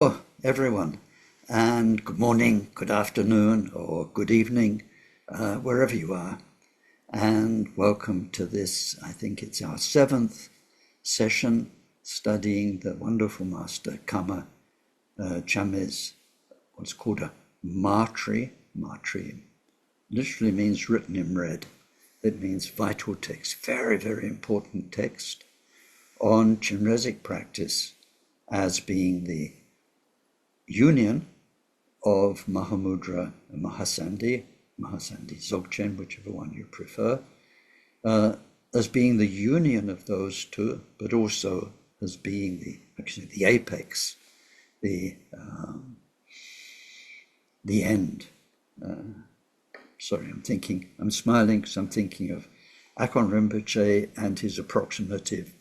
Oh, everyone, and good morning, good afternoon, or good evening, wherever you are. And welcome to this, I think it's our seventh session studying the wonderful master Karma Chamé's, what's called a Matri. Matri literally means written in red. It means vital text, very, very important text on Chinresic practice as being the union of Mahamudra and Mahasandhi Dzogchen, whichever one you prefer, as being the union of those two, but also as being the apex, the end. I'm smiling because I'm thinking of Akon Rinpoche and his approximative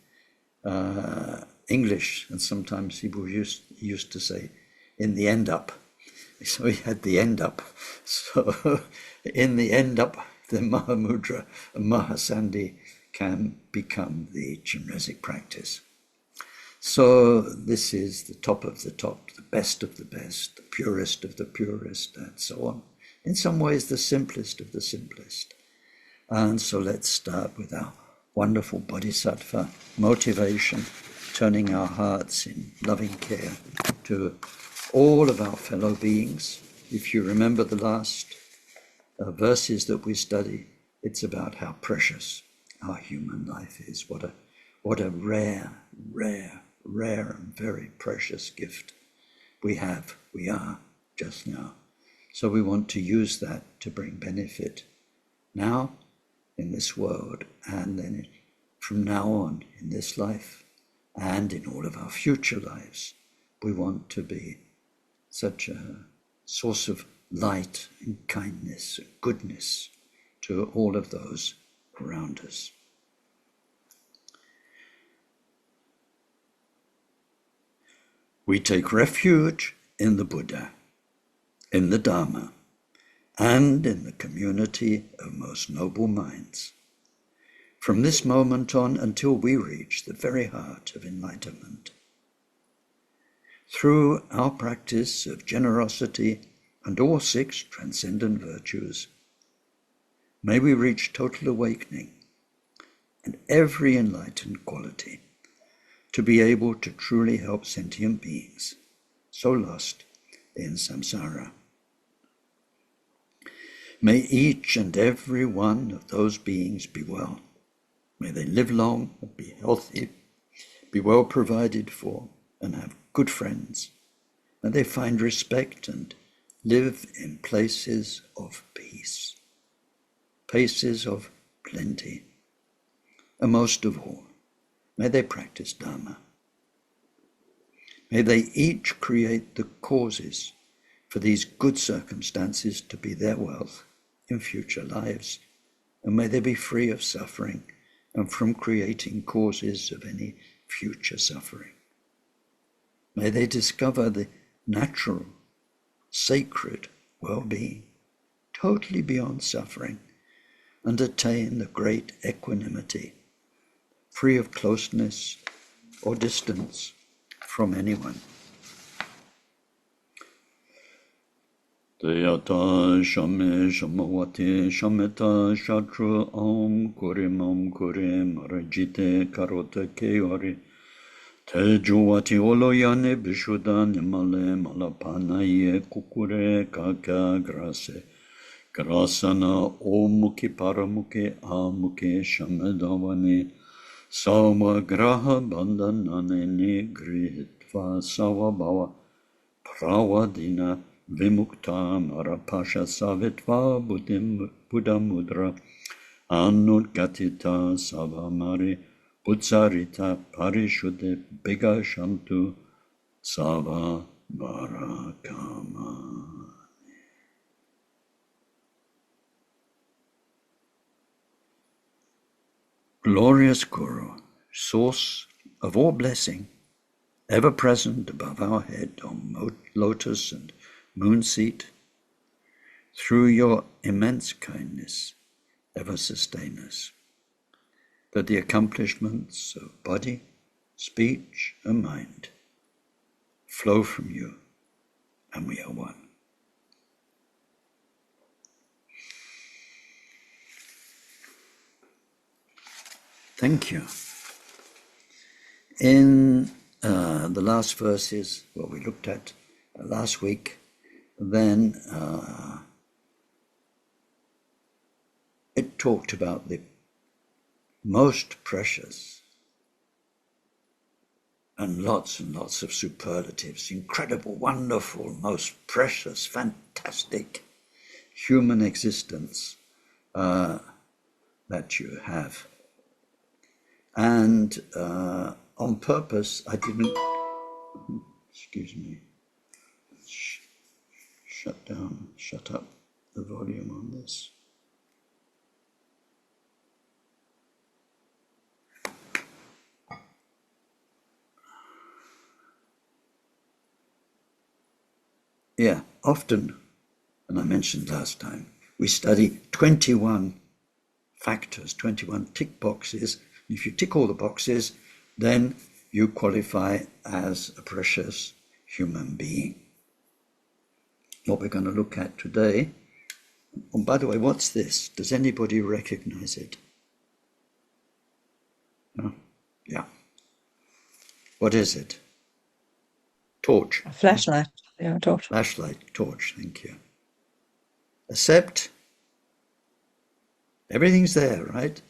English, and sometimes people used to say, in the end up. So he had the end up. So in the end up, the Mahamudra and Mahasandhi can become the Chinresic practice. So this is the top of the top, the best of the best, the purest of the purest, and so on. In some ways, the simplest of the simplest. And so let's start with our wonderful bodhisattva motivation, turning our hearts in loving care to all of our fellow beings. If you remember the last verses that we study, it's about how precious our human life is. What a rare and very precious gift we are just now. So we want to use that to bring benefit now in this world, and then from now on in this life and in all of our future lives. We want to be such a source of light and kindness and goodness to all of those around us. We take refuge in the Buddha, in the Dharma, and in the community of most noble minds. From this moment on until we reach the very heart of enlightenment. Through our practice of generosity and all six transcendent virtues, may we reach total awakening and every enlightened quality to be able to truly help sentient beings so lost in samsara. May each and every one of those beings be well. May they live long and be healthy, be well provided for, and have good friends. May they find respect and live in places of peace, places of plenty. And most of all, may they practice Dharma. May they each create the causes for these good circumstances to be their wealth in future lives. And may they be free of suffering and from creating causes of any future suffering. May they discover the natural, sacred well-being, totally beyond suffering, and attain the great equanimity, free of closeness or distance from anyone. Teyata shame shamawati shameta shatru om kurim marajite karota keori Tejuwati oloyane bishudan male malapanaye kukure kaka grase grasana omuki paramuke amuke shamedavane sawa graha bandanane nigritva savabhava prawadina vimukta marapasha savitva buddhamudra anudgatita savamari Utsarita Parishuddhe Bega Shantu Sava Barakama. Glorious Guru, source of all blessing, ever present above our head on lotus and moon seat, through your immense kindness, ever sustain us. That the accomplishments of body, speech, and mind flow from you, and we are one. Thank you. In the last verses, what we looked at last week, then it talked about the most precious and lots of superlatives, incredible, wonderful, most precious, fantastic human existence that you have. And on purpose, I didn't, excuse me, shut up the volume on this. Yeah, often, and I mentioned last time, we study 21 factors, 21 tick boxes. If you tick all the boxes, then you qualify as a precious human being. What we're going to look at today, and by the way, what's this? Does anybody recognize it? No? Yeah. What is it? Torch. A flashlight. Yeah, torch. Flashlight, torch, thank you. Except everything's there, right?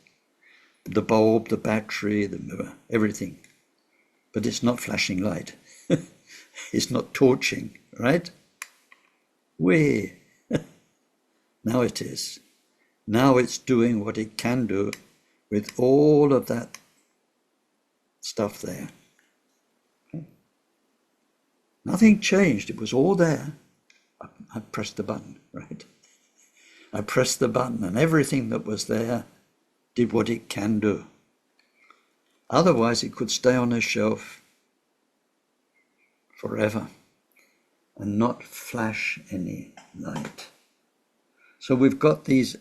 The bulb, the battery, the mirror, everything. But it's not flashing light. It's not torching, right? Now it is. Now it's doing what it can do with all of that stuff there. Okay. Nothing changed. It was all there. I pressed the button, right? I pressed the button and everything that was there did what it can do. Otherwise, it could stay on a shelf forever and not flash any light. So we've got these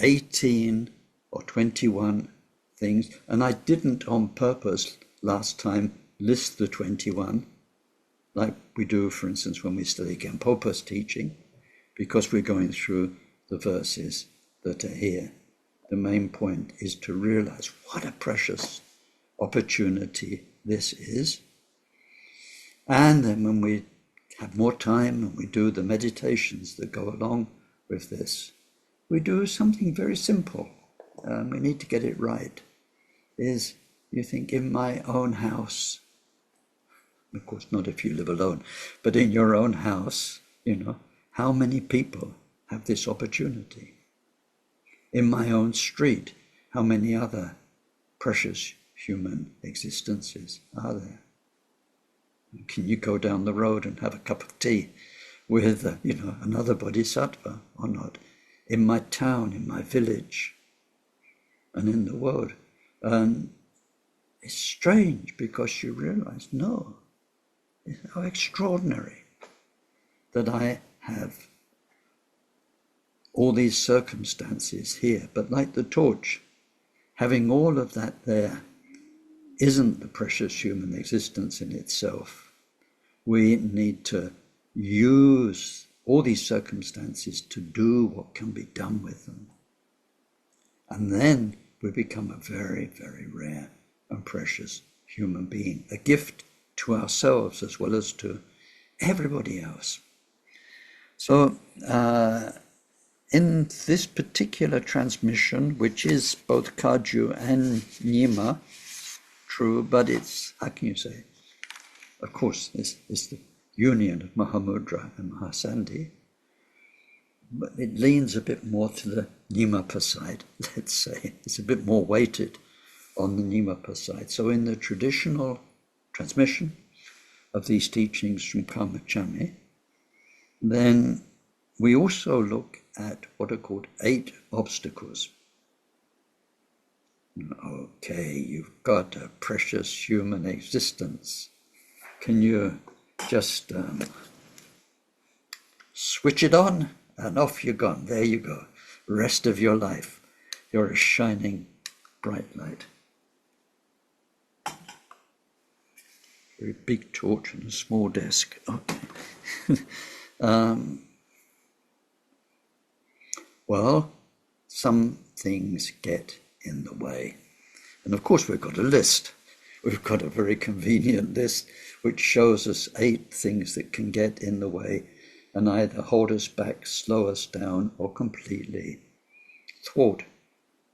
18 or 21 things, and I didn't on purpose last time list the 21, like we do, for instance, when we study Khenpoken's teaching, because we're going through the verses that are here. The main point is to realize what a precious opportunity this is. And then when we have more time and we do the meditations that go along with this, we do something very simple. We need to get it right. Is you think, in my own house, of course not if you live alone, but in your own house, how many people have this opportunity? In my own street, how many other precious human existences are there? Can you go down the road and have a cup of tea with, another bodhisattva or not? In my town, in my village, and in the world. And it's strange because you realize, no, it's how extraordinary that I have all these circumstances here. But like the torch, having all of that there isn't the precious human existence in itself. We need to use all these circumstances to do what can be done with them. And then we become a very, very rare and precious human being, a gift to ourselves as well as to everybody else. So in this particular transmission, which is both Kaju and Nyima, true, but it's, how can you say, of course, it's the union of Mahamudra and Mahasandhi, but it leans a bit more to the Nyingma side, let's say. It's a bit more weighted on the Nyingma side. So in the traditional transmission of these teachings from Karma Chamé, then we also look at what are called 8 obstacles. Okay, you've got a precious human existence. Can you just switch it on and off you're gone? There you go. Rest of your life, you're a shining bright light. very big torch and a small desk. Okay. Well, some things get in the way. And of course, we've got a list. We've got a very convenient list which shows us 8 things that can get in the way and either hold us back, slow us down, or completely thwart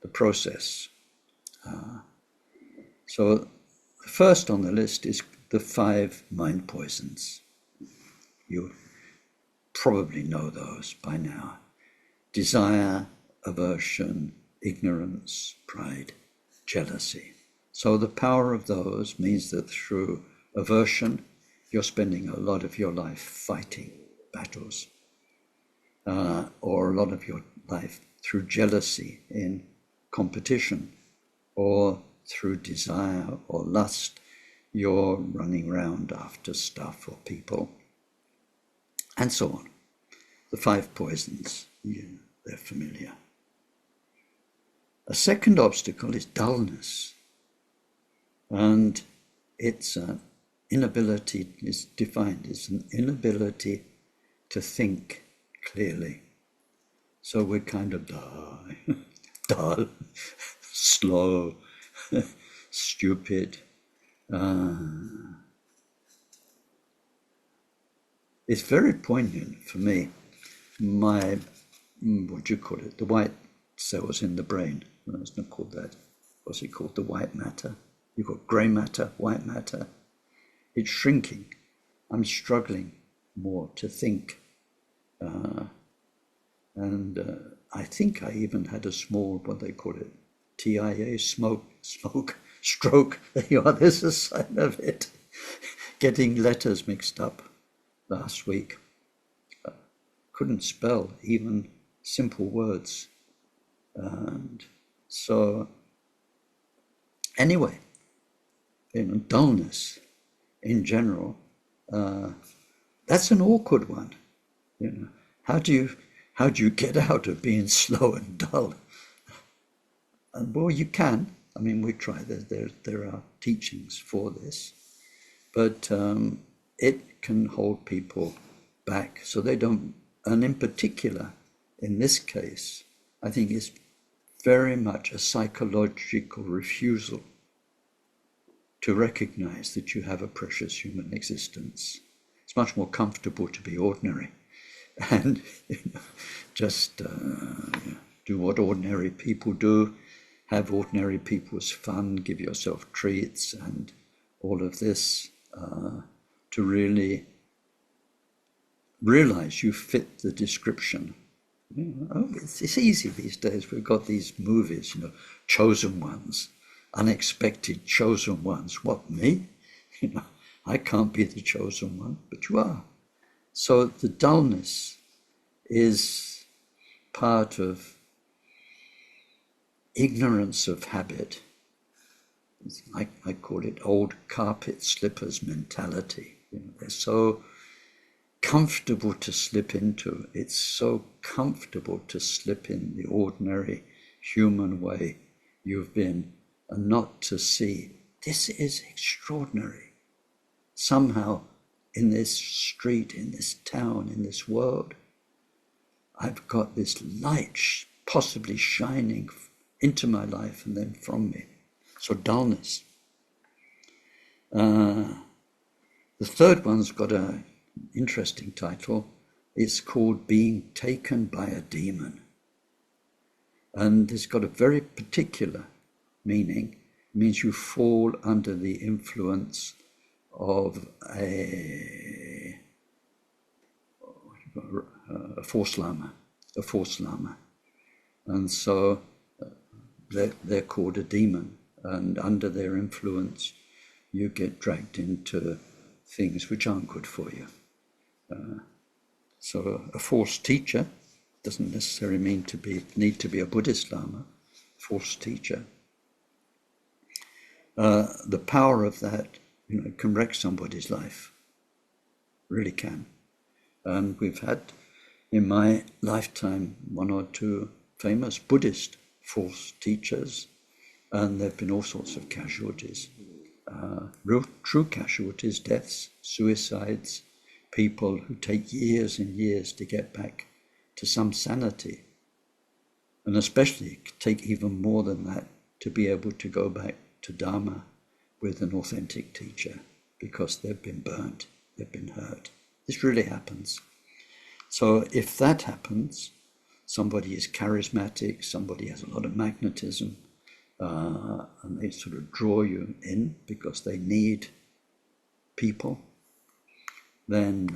the process. So the first on the list is the 5 mind poisons. You probably know those by now. Desire, aversion, ignorance, pride, jealousy. So the power of those means that through aversion, you're spending a lot of your life fighting battles, or a lot of your life through jealousy in competition, or through desire or lust, you're running around after stuff or people, and so on. The 5 poisons, they're familiar. A second obstacle is dullness, and it's an inability, is defined as an inability to think clearly. So we're kind of dull, slow, stupid. It's very poignant for me. My, what do you call it? The white cells in the brain. No, it's not called that. What's it called? The white matter. You've got grey matter, white matter. It's shrinking. I'm struggling more to think. And I think I even had a small, what they call it, TIA, stroke. There you are, there's a sign of it. Getting letters mixed up last week. Couldn't spell even simple words. And so, anyway, dullness in general, that's an awkward one. How do you get out of being slow and dull? And well, you can. I mean, we try. There are teachings for this, but it can hold people back, so they don't. And in particular, in this case, I think it's very much a psychological refusal to recognize that you have a precious human existence. It's much more comfortable to be ordinary and just do what ordinary people do, have ordinary people's fun, give yourself treats and all of this, to really realize you fit the description. It's easy these days. We've got these movies, chosen ones, unexpected chosen ones. What, me? I can't be the chosen one, but you are. So the dullness is part of ignorance of habit. I call it old carpet slippers mentality. They're so comfortable to slip into. It's so comfortable to slip in the ordinary human way you've been and not to see this is extraordinary. Somehow in this street, in this town, in this world, I've got this light possibly shining into my life and then from me. So dullness. The third one's got an interesting title. It's called Being Taken by a Demon. And it's got a very particular meaning. It means you fall under the influence of a force lama. And so they're called a demon. And under their influence, you get dragged into things which aren't good for you. So a force teacher doesn't necessarily need to be a Buddhist Lama. Force teacher. The power of that, can wreck somebody's life. Really can. And we've had in my lifetime 1 or 2 famous Buddhist force teachers, and there have been all sorts of casualties. real true casualties, deaths, suicides, people who take years and years to get back to some sanity, and especially take even more than that to be able to go back to Dharma with an authentic teacher, because they've been burnt, they've been hurt. This really happens. So if that happens, somebody is charismatic, somebody has a lot of magnetism, and they sort of draw you in because they need people, then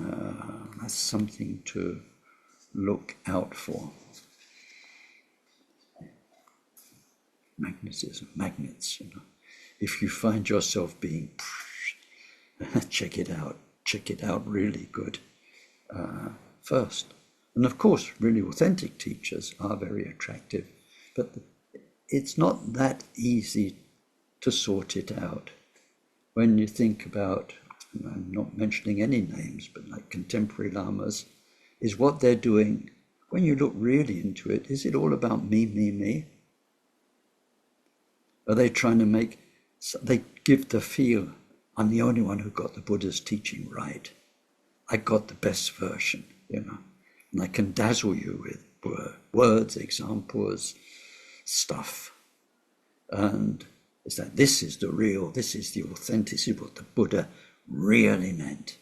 that's something to look out for. Magnetism, magnets, you know. If you find yourself being, check it out really good first. And of course, really authentic teachers are very attractive, but it's not that easy to sort it out. When you think about, I'm not mentioning any names, but like contemporary lamas, is what they're doing, when you look really into it, is it all about me, me, me? Are they trying to make, they give the feel, I'm the only one who got the Buddha's teaching right. I got the best version, you know, and I can dazzle you with words, examples, stuff. And it's that this is the real, this is the authentic, this is what the Buddha really meant.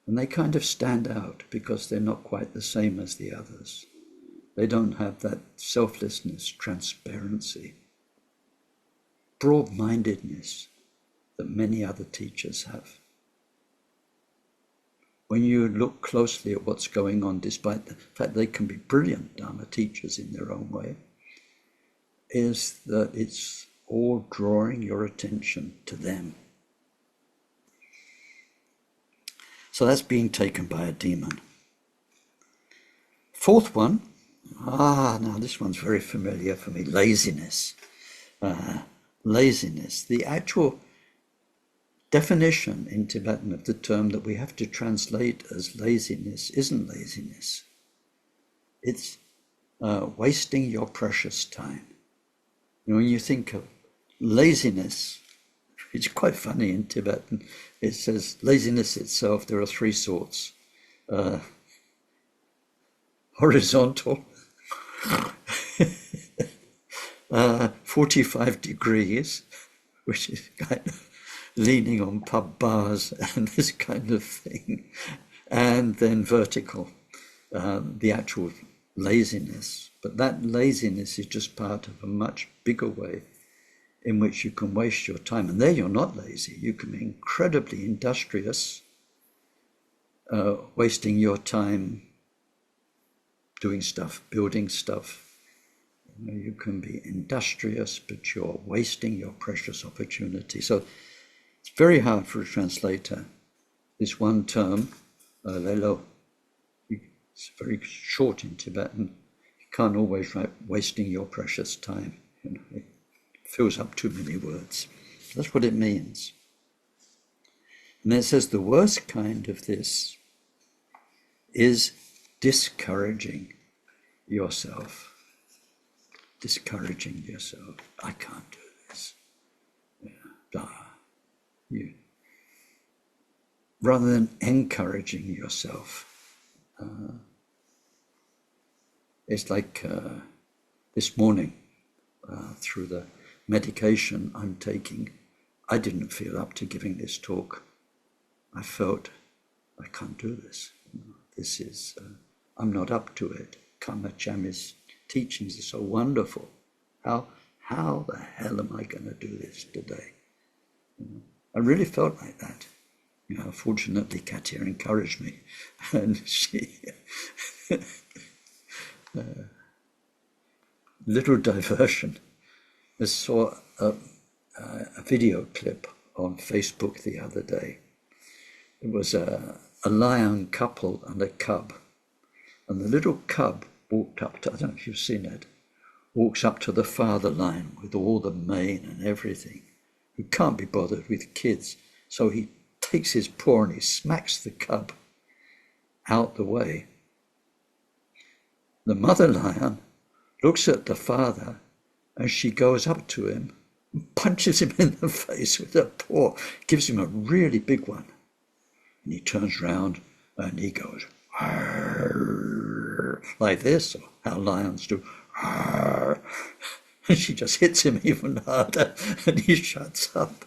And they kind of stand out because they're not quite the same as the others. They don't have that selflessness, transparency, broad-mindedness that many other teachers have. When you look closely at what's going on, despite the fact they can be brilliant Dharma teachers in their own way, is that it's all drawing your attention to them. So that's being taken by a demon. Fourth one, now this one's very familiar for me, laziness. Laziness. The actual definition in Tibetan of the term that we have to translate as laziness isn't laziness. It's wasting your precious time. You know, when you think of laziness, it's quite funny in Tibetan. It says laziness itself, there are three sorts. Horizontal, 45 degrees, which is kind of leaning on pub bars and this kind of thing, and then vertical, the actual laziness. But that laziness is just part of a much bigger way in which you can waste your time. And there you're not lazy. You can be incredibly industrious, wasting your time doing stuff, building stuff. You know, you can be industrious, but you're wasting your precious opportunity. So it's very hard for a translator. This one term, lelo, it's very short in Tibetan. You can't always write wasting your precious time. You know, it fills up too many words. That's what it means. And then it says the worst kind of this is discouraging yourself. Discouraging yourself. I can't do this. Yeah. You. Rather than encouraging yourself. It's like this morning, through the medication I'm taking, I didn't feel up to giving this talk. I felt, I can't do this. This is, I'm not up to it. Karma Chamé's teachings are so wonderful. How the hell am I going to do this today? You know, I really felt like that. You know, fortunately, Katia encouraged me, and she, little diversion. I saw a video clip on Facebook the other day. It was a lion couple and a cub, and the little cub walked up to, I don't know if you've seen it, walks up to the father lion with all the mane and everything, who can't be bothered with kids. So he takes his paw and he smacks the cub out the way. The mother lion looks at the father and she goes up to him, punches him in the face with her paw, gives him a really big one. And he turns round and he goes, "Arr," like this, or how lions do. "Arr." And she just hits him even harder and he shuts up.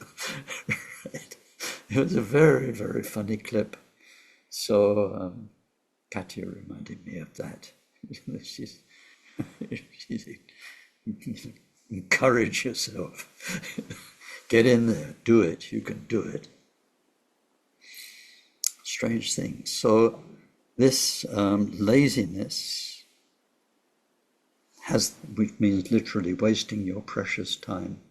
Right. It was a very, very funny clip. So Katya reminded me of that. she's encourage yourself. Get in there, do it, you can do it. Strange thing. So this laziness which means literally wasting your precious time.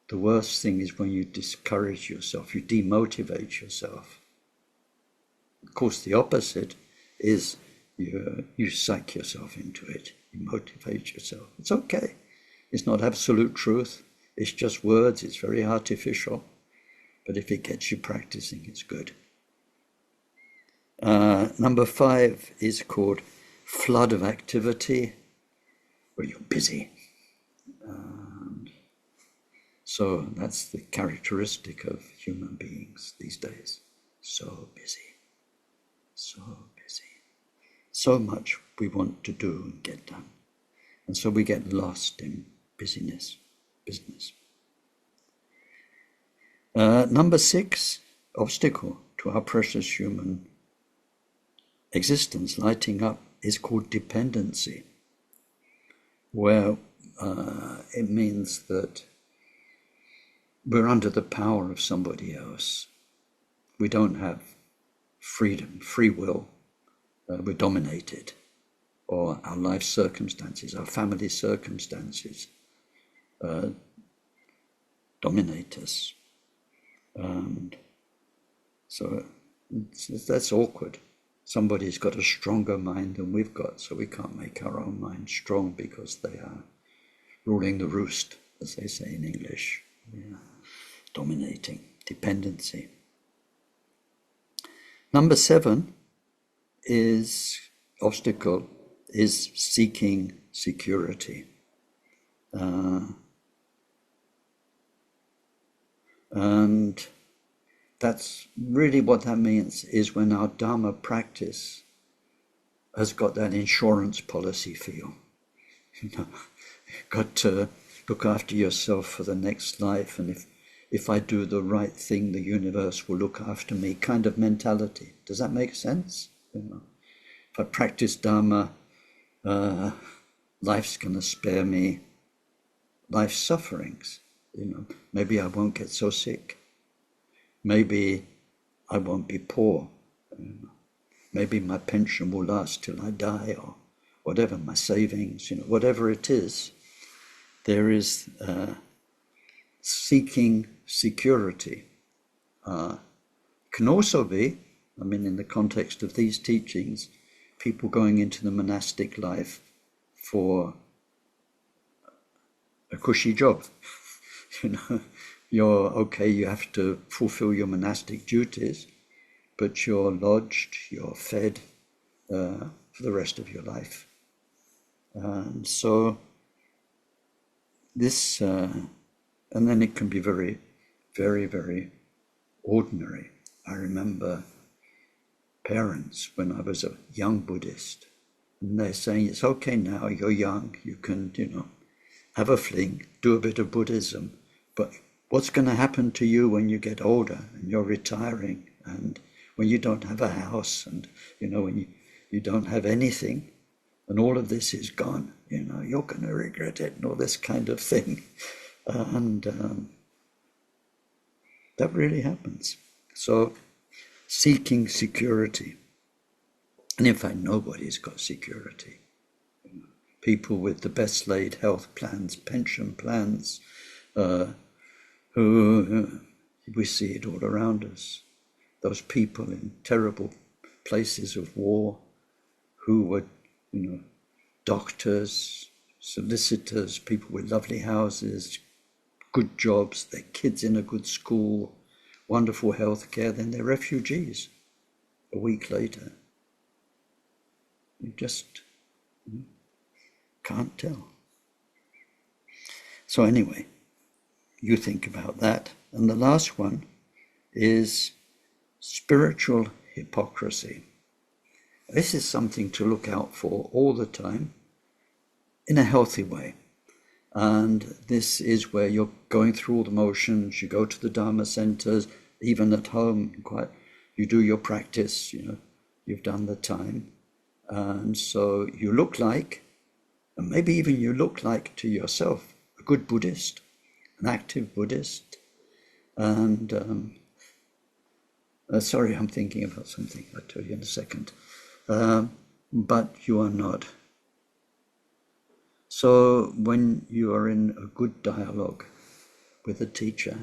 The worst thing is when you discourage yourself, you demotivate yourself. Of course, the opposite is you psych yourself into it, you motivate yourself. It's okay. It's not absolute truth. It's just words. It's very artificial. But if it gets you practicing, it's good. Number 5 is called flood of activity, where you're busy. So that's the characteristic of human beings these days. So busy. So busy. So much we want to do and get done. And so we get lost in business. Number 6, obstacle to our precious human existence lighting up, is called dependency, where it means that we're under the power of somebody else. We don't have freedom, free will. We're dominated, or our life circumstances, our family circumstances dominate us. And so that's awkward. Somebody's got a stronger mind than we've got, so we can't make our own mind strong because they are ruling the roost, as they say in English. Yeah. Dominating, dependency. Number 7 is obstacle, is seeking security. And that's really what that means, is when our Dharma practice has got that insurance policy feel. You've got to look after yourself for the next life, and if I do the right thing, the universe will look after me, kind of mentality. Does that make sense? If I practice Dharma, life's going to spare me life's sufferings. Maybe I won't get so sick. Maybe I won't be poor. Maybe my pension will last till I die, or whatever, my savings, whatever it is. There is seeking security. Can also be, in the context of these teachings, people going into the monastic life for a cushy job. You're okay, you have to fulfill your monastic duties, but you're lodged, you're fed for the rest of your life. And so this, and then it can be very, very, very ordinary. I remember parents when I was a young Buddhist, and they're saying, it's okay now, you're young, you can, have a fling, do a bit of Buddhism, but what's going to happen to you when you get older and you're retiring, and when you don't have a house, and when you don't have anything, and all of this is gone, you're going to regret it, and all this kind of thing. And that really happens. So seeking security. And in fact, nobody's got security. People with the best laid health plans, pension plans, who we see it all around us. Those people in terrible places of war who were, doctors, solicitors, people with lovely houses, good jobs, their kids in a good school, wonderful health care, then they're refugees a week later. You just can't tell. So anyway, you think about that. And the last one is spiritual hypocrisy. This is something to look out for all the time in a healthy way. And this is where you're going through all the motions, you go to the Dharma centers, even at home, you do your practice, you've done the time. And so you look like, and maybe even you look like to yourself, a good Buddhist, an active Buddhist. And sorry, I'm thinking about something, I'll tell you in a second. But you are not. So when you are in a good dialogue with a teacher,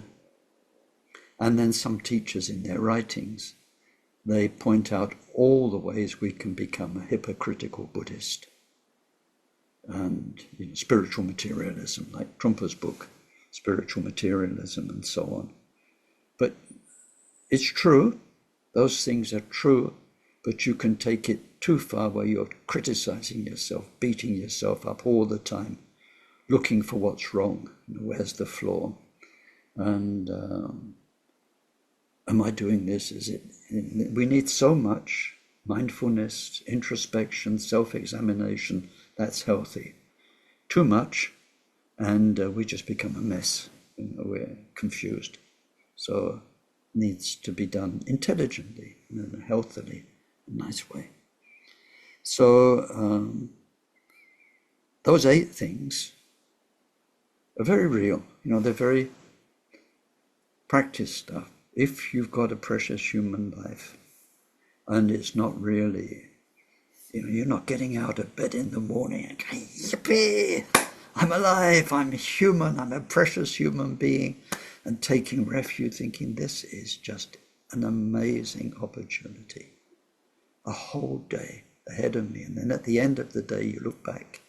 and then some teachers in their writings, they point out all the ways we can become a hypocritical Buddhist. And spiritual materialism, like Trungpa's book, Spiritual Materialism, and so on. But it's true, those things are true, but you can take it too far where you're criticizing yourself, beating yourself up all the time, looking for what's wrong, where's the flaw, and am I doing this? We need so much mindfulness, introspection, self-examination. That's healthy. Too much, and we just become a mess. We're confused. So it needs to be done intelligently, healthily, a nice way. So those 8 things are very real. They're very practice stuff. If you've got a precious human life, and it's not really, you're not getting out of bed in the morning and going, yippee, I'm alive, I'm human, I'm a precious human being, and taking refuge, thinking this is just an amazing opportunity. A whole day ahead of me. And then at the end of the day, you look back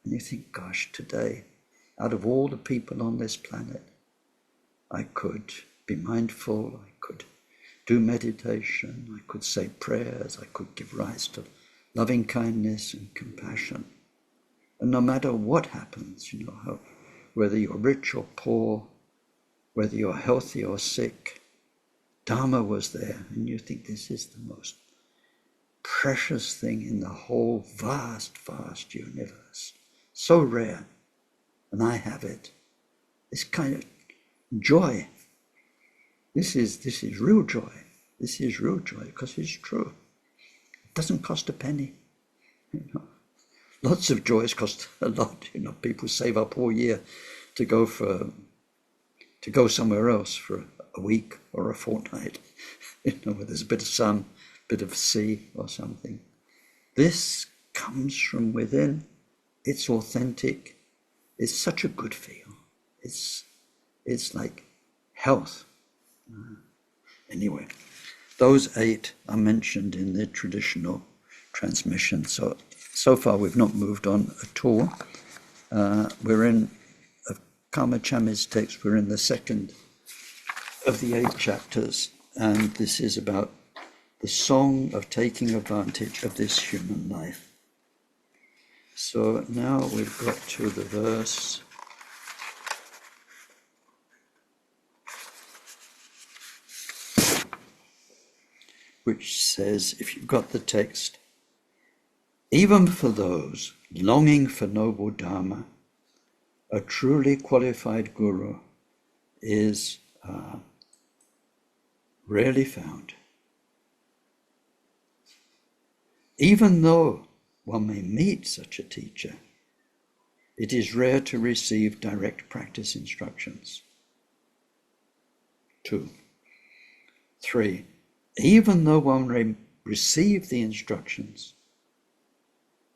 and you think, gosh, today, out of all the people on this planet, I could be mindful, I could do meditation, I could say prayers, I could give rise to loving kindness and compassion. And no matter what happens, whether you're rich or poor, whether you're healthy or sick, Dharma was there, and you think this is the most precious thing in the whole vast, vast universe. So rare, and I have it. This kind of joy. This is real joy. This is real joy because it's true. It doesn't cost a penny. Lots of joys cost a lot. People save up all year to go somewhere else for a week or a fortnight, where there's a bit of sun, bit of sea or something. This comes from within. It's authentic. It's such a good feel. It's like health. Anyway, those 8 are mentioned in the traditional transmission. So far we've not moved on at all. We're in Karma Chamé's text. We're in the 2nd of the 8 chapters, and this is about the song of taking advantage of this human life. So now we've got to the verse which says, if you've got the text, even for those longing for noble Dharma, a truly qualified guru is rarely found. Even though one may meet such a teacher, it is rare to receive direct practice instructions. 2. 3. Even though one may receive the instructions,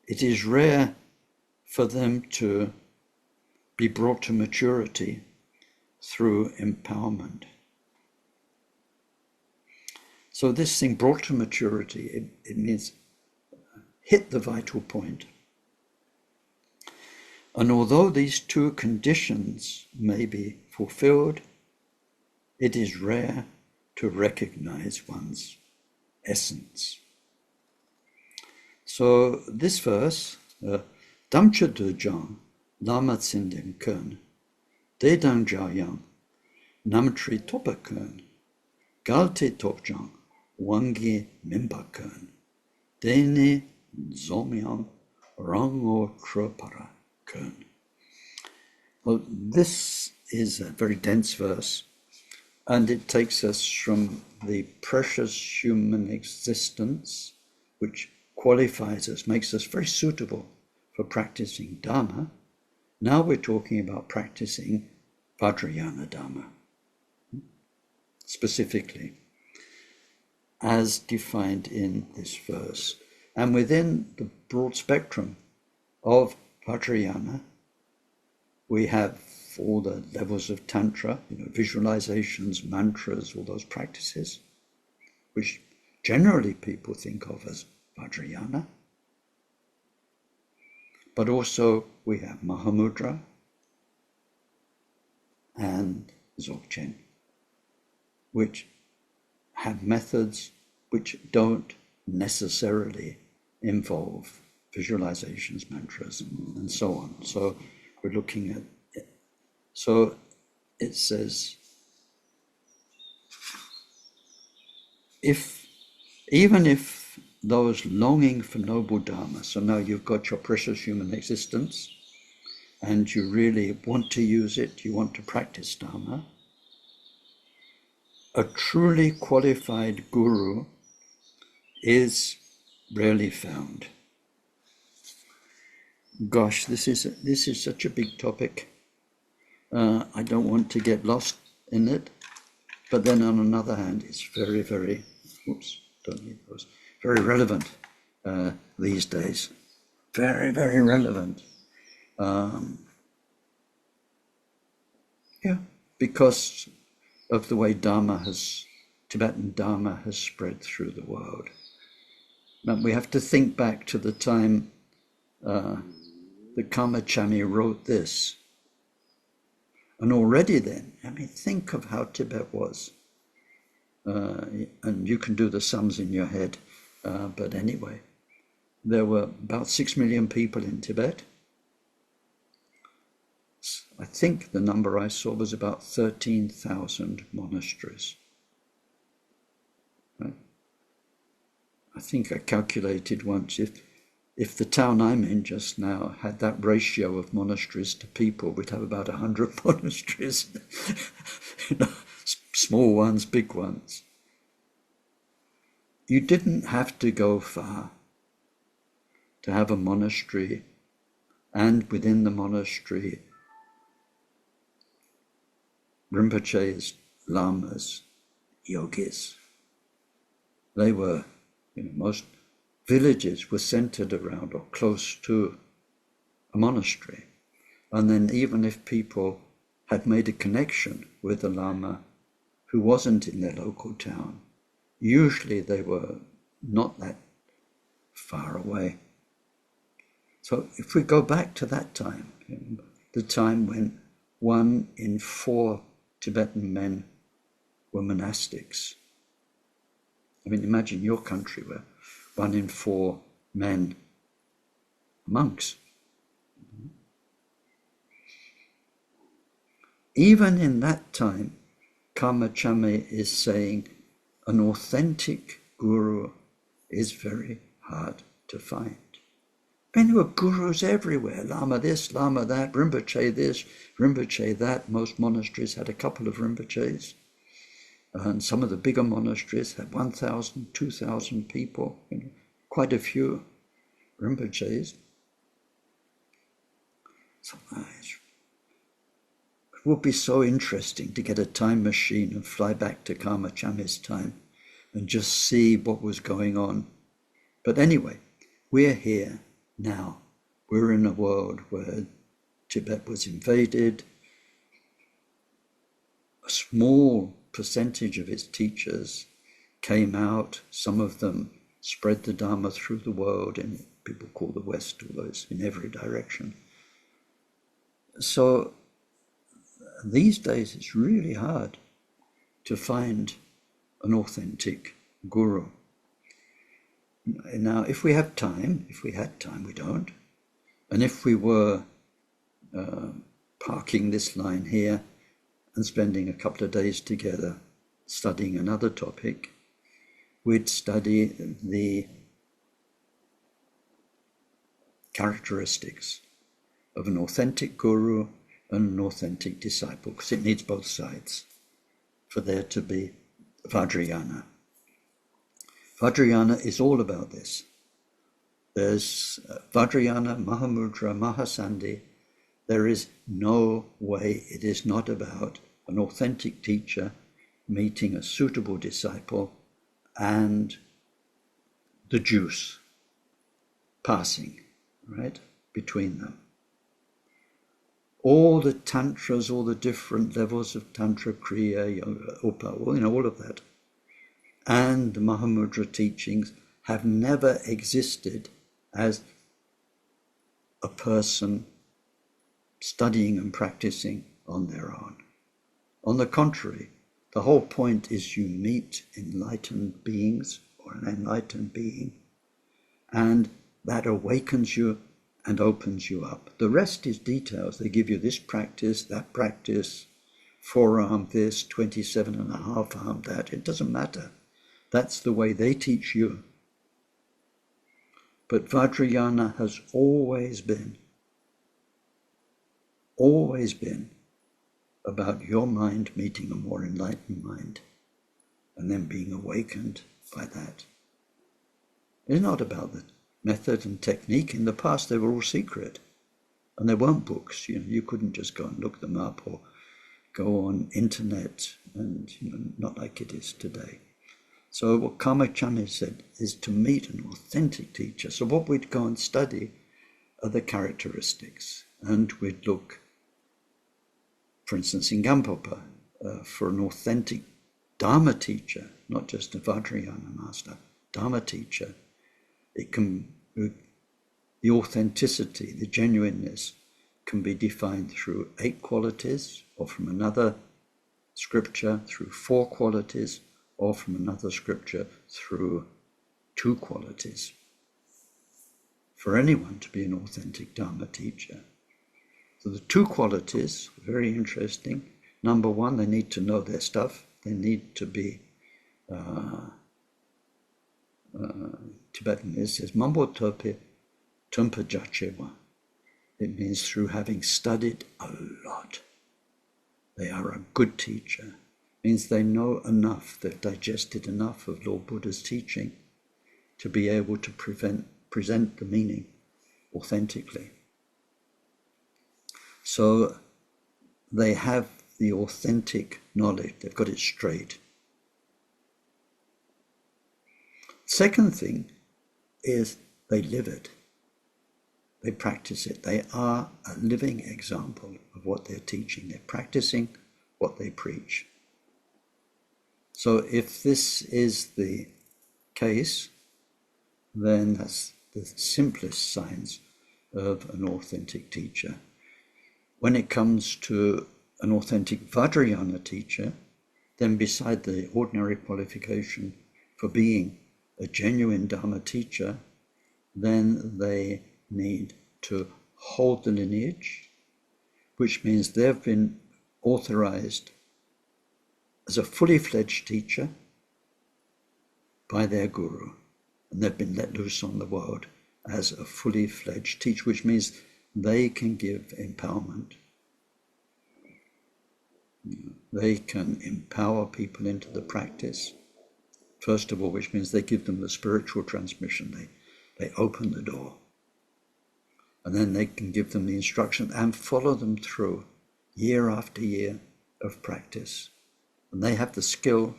it is rare for them to be brought to maturity through empowerment. So this thing, brought to maturity, it means hit the vital point. And although these 2 conditions may be fulfilled, it is rare to recognize one's essence. So this verse, Damcha Dujang, Lama Tsindin Kun, Dedang Jiao Yang, Namtri Topakern, Galte Topjang, Wangi Mimpakern, Dene Zomyang, Rango Tropara Kern. Well, this is a very dense verse, and it takes us from the precious human existence, which qualifies us, makes us very suitable for practicing Dharma. Now we're talking about practicing Vajrayana Dharma, specifically, as defined in this verse. And within the broad spectrum of Vajrayana, we have all the levels of Tantra, visualizations, mantras, all those practices, which generally people think of as Vajrayana. But also we have Mahamudra and Dzogchen, which have methods which don't necessarily involve visualizations, mantras, and so on. So we're looking at it. So it says, even if those longing for noble Dharma, so now you've got your precious human existence and you really want to use it, you want to practice Dharma, a truly qualified guru is rarely found. Gosh, this is such a big topic. I don't want to get lost in it, but then on another hand, it's very, very, don't need those, very relevant these days. Very, very relevant. Because of the way Tibetan Dharma has spread through the world. Now we have to think back to the time that Karma Chamé wrote this. And already then, think of how Tibet was. And you can do the sums in your head, but anyway, there were about 6 million people in Tibet. I think the number I saw was about 13,000 monasteries. Right? I think I calculated once, if the town I'm in just now had that ratio of monasteries to people, we'd have about 100 monasteries. Small ones, big ones. You didn't have to go far to have a monastery, and within the monastery, Rinpoche's lamas, yogis. They were, most villages were centered around or close to a monastery. And then even if people had made a connection with a lama who wasn't in their local town, usually they were not that far away. So if we go back to that time, the time when 1 in 4 Tibetan men were monastics. Imagine your country where 1 in 4 men are monks. Even in that time, Karma Chamé is saying an authentic guru is very hard to find. There were gurus everywhere, Lama this, Lama that, Rinpoche this, Rinpoche that. Most monasteries had a couple of Rinpoches. And some of the bigger monasteries had 1,000, 2,000 people, quite a few Rinpoches. So it would be so interesting to get a time machine and fly back to Karma Chamé's time and just see what was going on. But anyway, we're here now. We're in a world where Tibet was invaded. A small percentage of its teachers came out. Some of them spread the Dharma through the world in what people call the West, although it's in every direction. So these days it's really hard to find an authentic guru. Now, if we had time, we don't, and if we were parking this line here and spending a couple of days together studying another topic, we'd study the characteristics of an authentic guru and an authentic disciple, because it needs both sides for there to be Vajrayana. Vajrayana is all about this. There's Vajrayana, Mahamudra, Mahasandhi. There is no way it is not about an authentic teacher meeting a suitable disciple and the juice passing, right, between them. All the tantras, all the different levels of tantra, kriya, yoga, upa, all of that, and the Mahamudra teachings have never existed as a person studying and practicing on their own. On the contrary, the whole point is you meet enlightened beings or an enlightened being, and that awakens you and opens you up. The rest is details. They give you this practice, that practice, forearm this, 27 and a half arm that. It doesn't matter. That's the way they teach you. But Vajrayana has always been about your mind meeting a more enlightened mind and then being awakened by that. It's not about the method and technique. In the past, they were all secret, and there weren't books. You couldn't just go and look them up or go on internet, and not like it is today. So what Karma Chamé said is to meet an authentic teacher. So what we'd go and study are the characteristics, and we'd look, for instance, in Gampopa, for an authentic Dharma teacher, not just a Vajrayana master, Dharma teacher. The authenticity, the genuineness can be defined through 8 qualities, or from another scripture through 4 qualities, or from another scripture through 2 qualities. For anyone to be an authentic Dharma teacher. So the 2 qualities, very interesting. Number 1, they need to know their stuff. They need to be Tibetan says Mambo Tope Tumpa Jachewa. It means through having studied a lot. They are a good teacher. It means they know enough, they've digested enough of Lord Buddha's teaching to be able to present the meaning authentically. So they have the authentic knowledge, they've got it straight. Second thing is they live it. They practice it. They are a living example of what they're teaching. They're practicing what they preach. So if this is the case, then that's the simplest signs of an authentic teacher. When it comes to an authentic Vajrayana teacher, then beside the ordinary qualification for being a genuine Dharma teacher, then they need to hold the lineage, which means they've been authorized as a fully fledged teacher by their guru, and they've been let loose on the world as a fully fledged teacher, which means they can give empowerment. They can empower people into the practice, first of all, which means they give them the spiritual transmission. They open the door. And then they can give them the instruction and follow them through year after year of practice. And they have the skill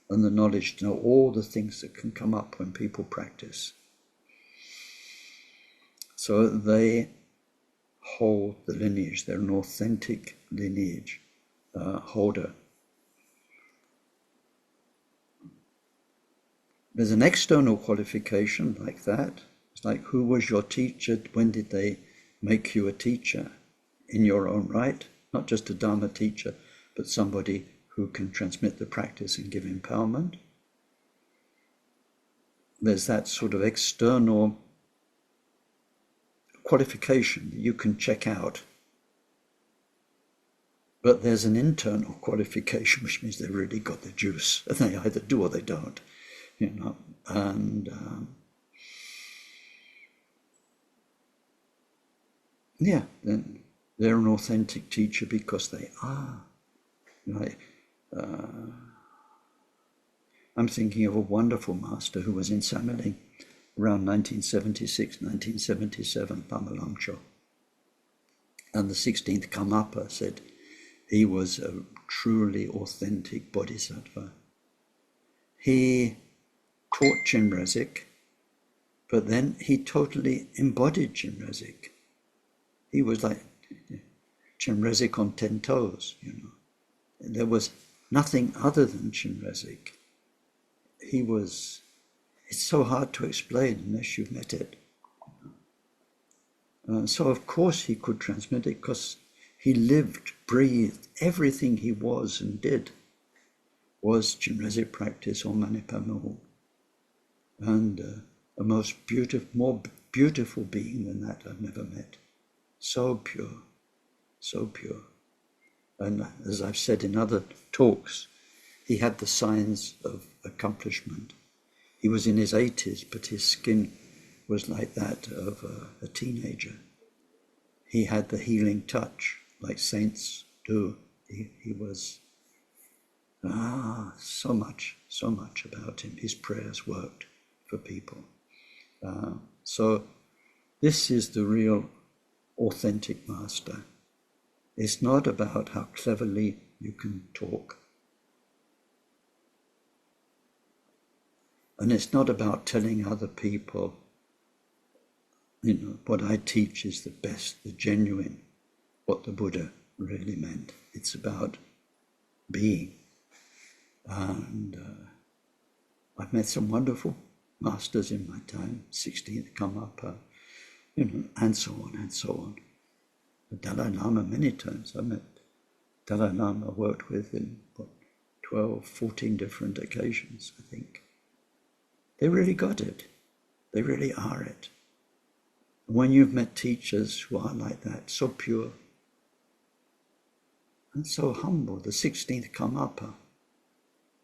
and the knowledge to know all the things that can come up when people practice. So they hold the lineage. They're an authentic lineage holder. There's an external qualification like that. It's like, who was your teacher? When did they make you a teacher in your own right? Not just a Dharma teacher, but somebody who can transmit the practice and give empowerment. There's that sort of external qualification that you can check out. But there's an internal qualification, which means they really got the juice, and they either do or they don't, and then they're an authentic teacher because they are. I'm thinking of a wonderful master who was in Sammeling around 1976, 1977, Pamalangcho. And the 16th Karmapa said he was a truly authentic bodhisattva. He taught Chenrezig, but then he totally embodied Chenrezig. He was like Chenrezig on 10 toes, And there was nothing other than Chenrezig. It's so hard to explain unless you've met it. So of course he could transmit it because he lived, breathed, everything he was and did was Chenrezig practice or Manipamul. And a more beautiful being than that I've never met. So pure, so pure. And as I've said in other talks, he had the signs of accomplishment. He was in his 80s, but his skin was like that of a teenager. He had the healing touch, like saints do. He was, so much about him. His prayers worked for people. So this is the real authentic master. It's not about how cleverly you can talk. And it's not about telling other people, what I teach is the best, the genuine, what the Buddha really meant. It's about being. And I've met some wonderful masters in my time, 16th Karmapa, and so on and so on. The Dalai Lama many times. I met Dalai Lama, worked with in 12, 14 different occasions, I think. They really got it. They really are it. And when you've met teachers who are like that, so pure and so humble, the 16th Karmapa,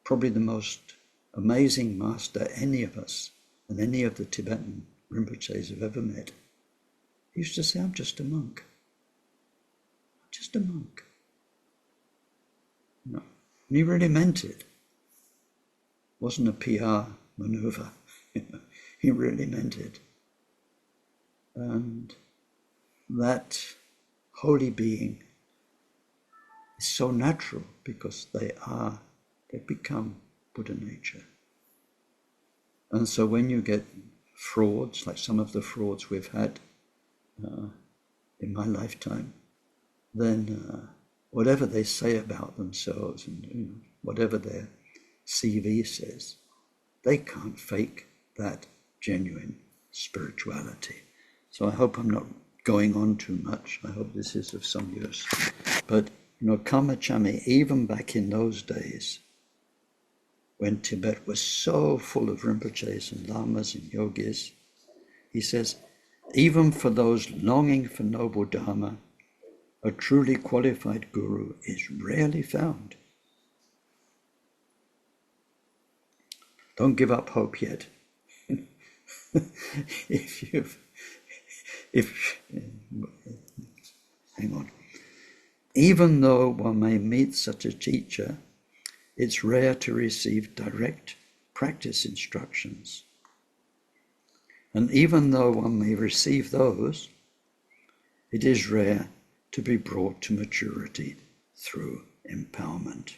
probably the most amazing master any of us and any of the Tibetan Rinpoches have ever met, he used to say, I'm just a monk. I'm just a monk. No. And he really meant it. It wasn't a PR maneuver. He really meant it. And that holy being is so natural because they become Buddha nature. And so when you get frauds, like some of the frauds we've had in my lifetime, then whatever they say about themselves and whatever their CV says, they can't fake that genuine spirituality. So I hope I'm not going on too much. I hope this is of some use. But Karma Chamé, even back in those days, when Tibet was so full of Rinpoches and Lamas and yogis, he says, even for those longing for noble Dharma, a truly qualified guru is rarely found. Don't give up hope yet. Hang on. Even though one may meet such a teacher, it's rare to receive direct practice instructions. And even though one may receive those, it is rare to be brought to maturity through empowerment.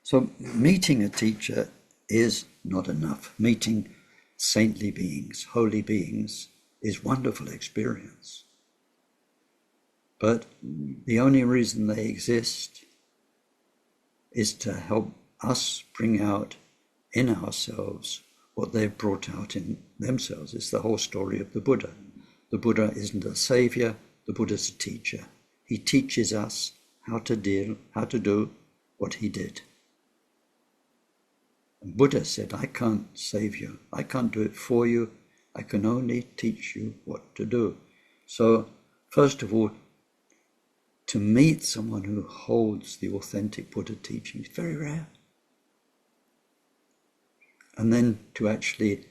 So meeting a teacher is not enough. Meeting saintly beings, holy beings, is wonderful experience. But the only reason they exist is to help us bring out in ourselves what they've brought out in themselves. It's the whole story of the Buddha. The Buddha isn't a savior, the Buddha's a teacher. He teaches us how to do what he did. And Buddha said, I can't save you. I can't do it for you. I can only teach you what to do. So, first of all, to meet someone who holds the authentic Buddha teaching is very rare. And then to actually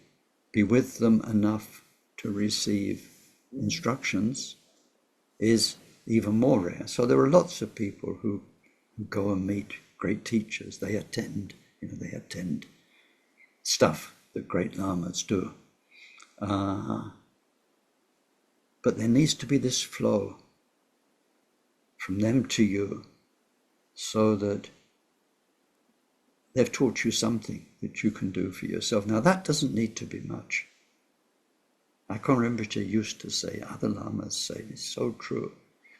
be with them enough to receive instructions is even more rare. So there are lots of people who go and meet great teachers. They attend stuff that great lamas do. But there needs to be this flow from them to you, so that they've taught you something that you can do for yourself. Now that doesn't need to be much. Karma Rinpoche used to say, other lamas say, it's so true.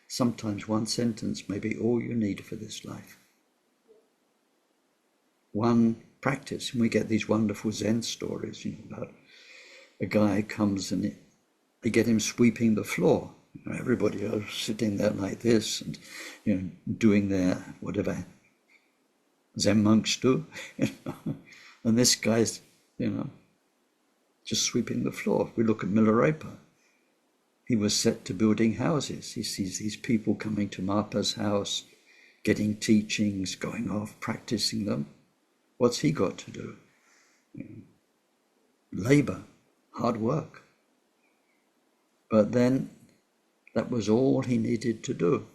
Sometimes one sentence may be all you need for this life. One practice, and we get these wonderful Zen stories, about a guy comes and they get him sweeping the floor. Everybody else sitting there like this and doing their whatever Zen monks do, and this guy's just sweeping the floor. We look at Milarepa. He was set to building houses. He sees these people coming to Mapa's house, getting teachings, going off, practicing them. What's he got to do? Labor, hard work. But then that was all he needed to do.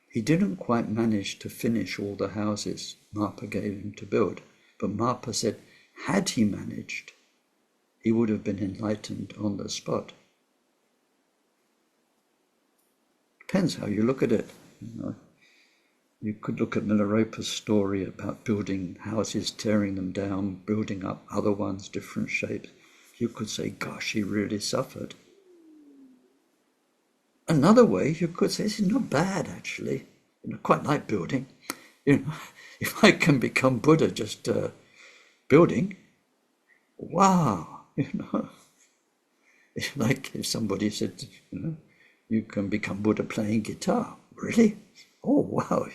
He didn't quite manage to finish all the houses Mapa gave him to build, but Mapa said, had he managed, he would have been enlightened on the spot. Depends how you look at it. You could look at Milarepa's story about building houses, tearing them down, building up other ones, different shapes. You could say, gosh, he really suffered. Another way, you could say, this is not bad, actually. Quite like building. If I can become Buddha just building, wow, It's like if somebody said, you can become Buddha playing guitar. Really? Oh, wow,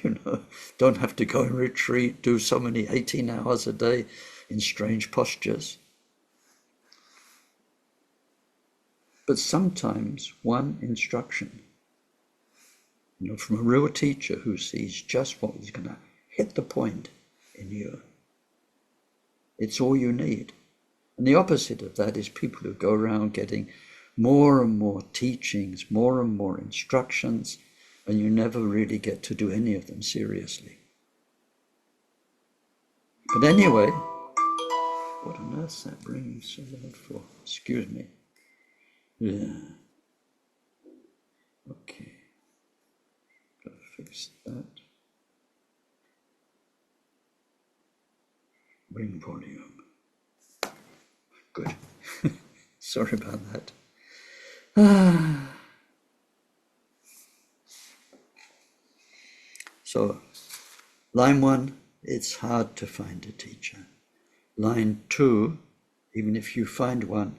don't have to go and retreat, do so many 18 hours a day in strange postures. But sometimes one instruction, from a real teacher who sees just what is going to hit the point in you, it's all you need. And the opposite of that is people who go around getting more and more teachings, more and more instructions, and you never really get to do any of them seriously. But anyway, what on earth's that ringing so loud for? Excuse me. Yeah. Okay. Gotta fix that. Ring volume. Good. Sorry about that. So, line 1, it's hard to find a teacher. Line 2, even if you find one,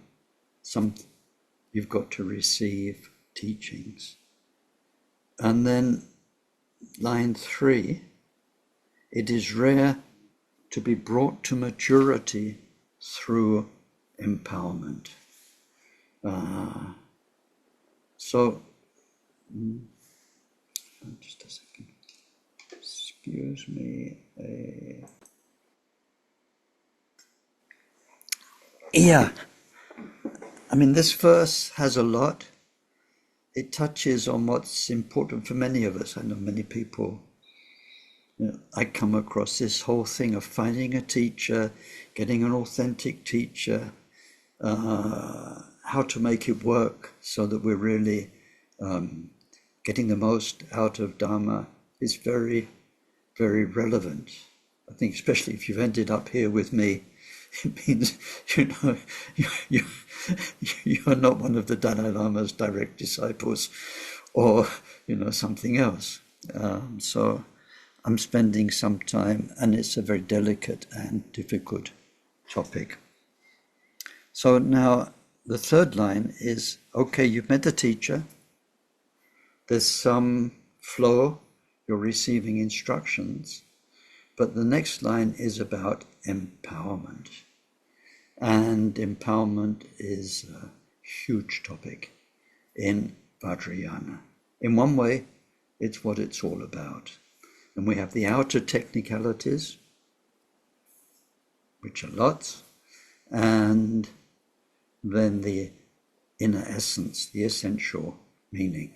you've got to receive teachings. And then line 3, it is rare to be brought to maturity through empowerment. Just a second. Excuse me. Yeah. This verse has a lot. It touches on what's important for many of us. I know many people, I come across this whole thing of finding a teacher, getting an authentic teacher, how to make it work so that we're really getting the most out of Dharma is very, very relevant. I think especially if you've ended up here with me, it means, you're not one of the Dalai Lama's direct disciples or, something else. So I'm spending some time, and it's a very delicate and difficult topic. So now the third line is, okay, you've met the teacher, there's some flow, you're receiving instructions, but the next line is about empowerment. And empowerment is a huge topic in Vajrayana. In one way, It's what it's all about. And we have the outer technicalities, which are lots, and then the inner essence, the essential meaning.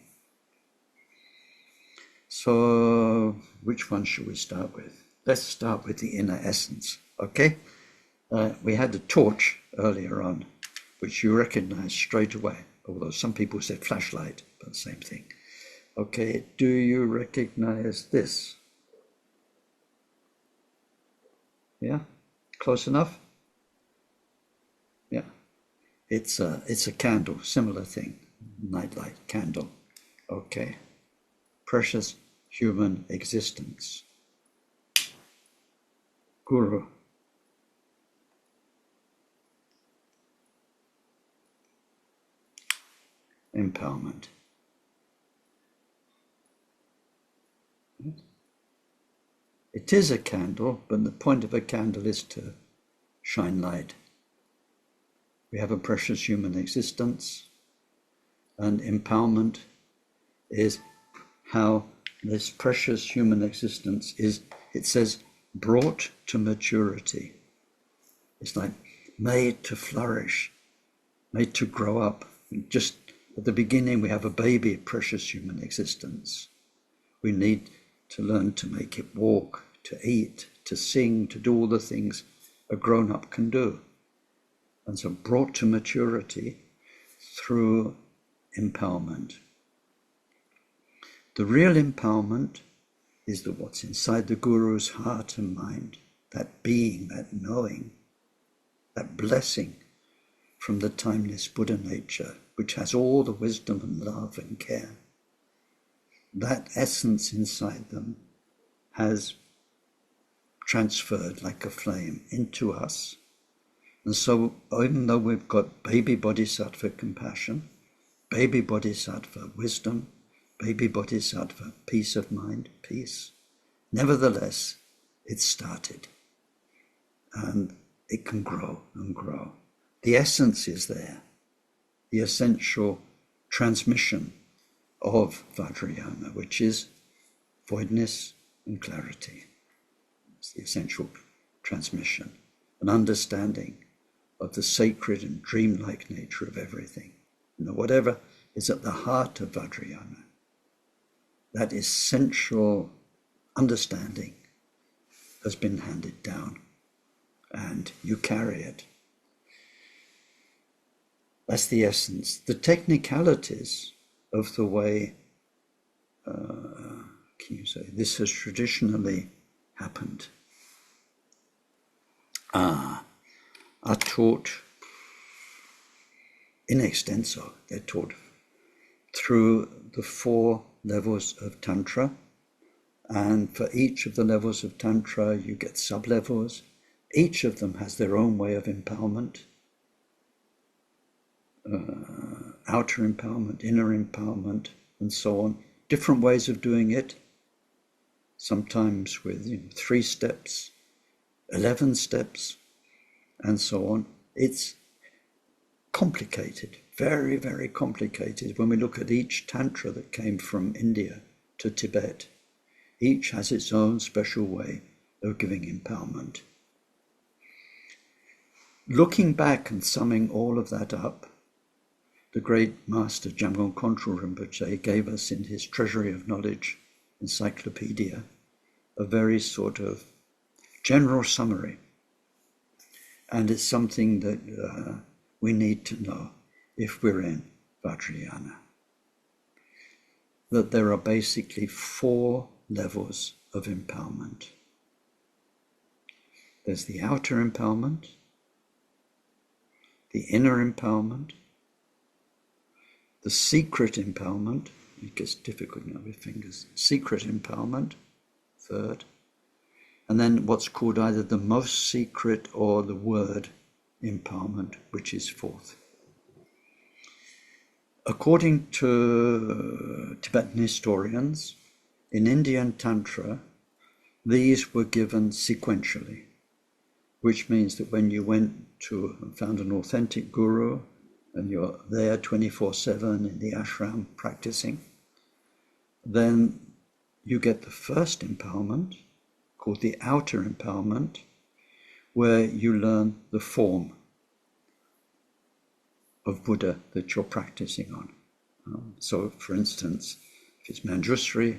So which one should we start with? Let's start with the inner essence, okay? We had a torch earlier on, which you recognize straight away, although some people said flashlight, but same thing. Okay, do you recognize this? Yeah, close enough? Yeah, it's a candle, similar thing, nightlight candle. Okay, precious human existence. Guru. Empowerment. It is a candle, but the point of a candle is to shine light. We have a precious human existence, and empowerment is how this precious human existence is, it says, brought to maturity. It's like made to flourish, made to grow up. Just at the beginning, we have a baby, precious human existence. We need to learn to make it walk, to eat, to sing, to do all the things a grown-up can do. And so brought to maturity through empowerment. The real empowerment is that what's inside the Guru's heart and mind, that being, that knowing, that blessing from the timeless Buddha nature, which has all the wisdom and love and care. That essence inside them has transferred like a flame into us. And so even though we've got baby bodhisattva compassion, baby bodhisattva wisdom, baby bodhisattva peace of mind, peace, nevertheless, it's started. And it can grow and grow. The essence is there, the essential transmission of Vajrayana, which is voidness and clarity. It's the essential transmission, an understanding of the sacred and dreamlike nature of everything. Whatever is at the heart of Vajrayana, that essential understanding has been handed down, and you carry it. That's the essence. The technicalities of the way, can you say, this has traditionally happened, are taught in extenso. They're taught through the 4 levels of Tantra, and for each of the levels of Tantra you get sub-levels. Each of them has their own way of empowerment, outer empowerment, inner empowerment, and so on. Different ways of doing it, sometimes with 3 steps, 11 steps, and so on. It's complicated, very, very complicated. When we look at each Tantra that came from India to Tibet, each has its own special way of giving empowerment. Looking back and summing all of that up, the great master Jamgon Kongtrul Rinpoche gave us in his Treasury of Knowledge encyclopedia a very sort of general summary. And it's something that we need to know if we're in Vajrayana. That there are basically 4 levels of empowerment. There's the outer empowerment, the inner empowerment, the secret empowerment, it gets difficult now with fingers, secret empowerment, 3rd, and then what's called either the most secret or the word empowerment, which is 4th. According to Tibetan historians, in Indian Tantra, these were given sequentially, which means that when you went to and found an authentic guru, and you're there 24/7 in the ashram practicing, then you get the first empowerment, called the outer empowerment, where you learn the form of Buddha that you're practicing on. So, for instance, if it's Manjushri,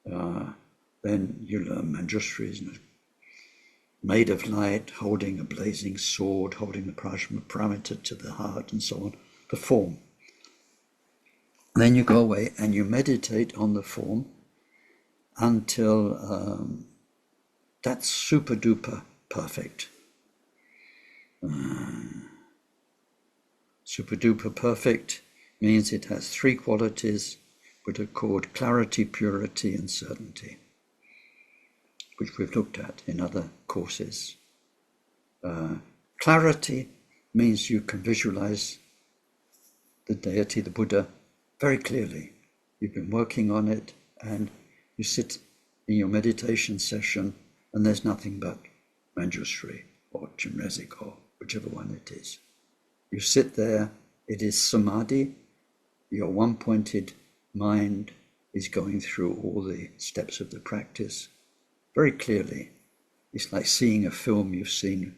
then you learn Manjushri made of light, holding a blazing sword, holding the Paramita to the heart, and so on, the form. Then you go away and you meditate on the form until that's super duper perfect. Super duper perfect means it has three qualities which are called clarity, purity, and certainty, which we've looked at in other courses. Clarity means you can visualize the deity, the Buddha, very clearly. You've been working on it, and you sit in your meditation session, and there's nothing but Manjushri or Chenrezig or whichever one it is. You sit there, it is samadhi, your one-pointed mind is going through all the steps of the practice very clearly. It's like seeing a film you've seen,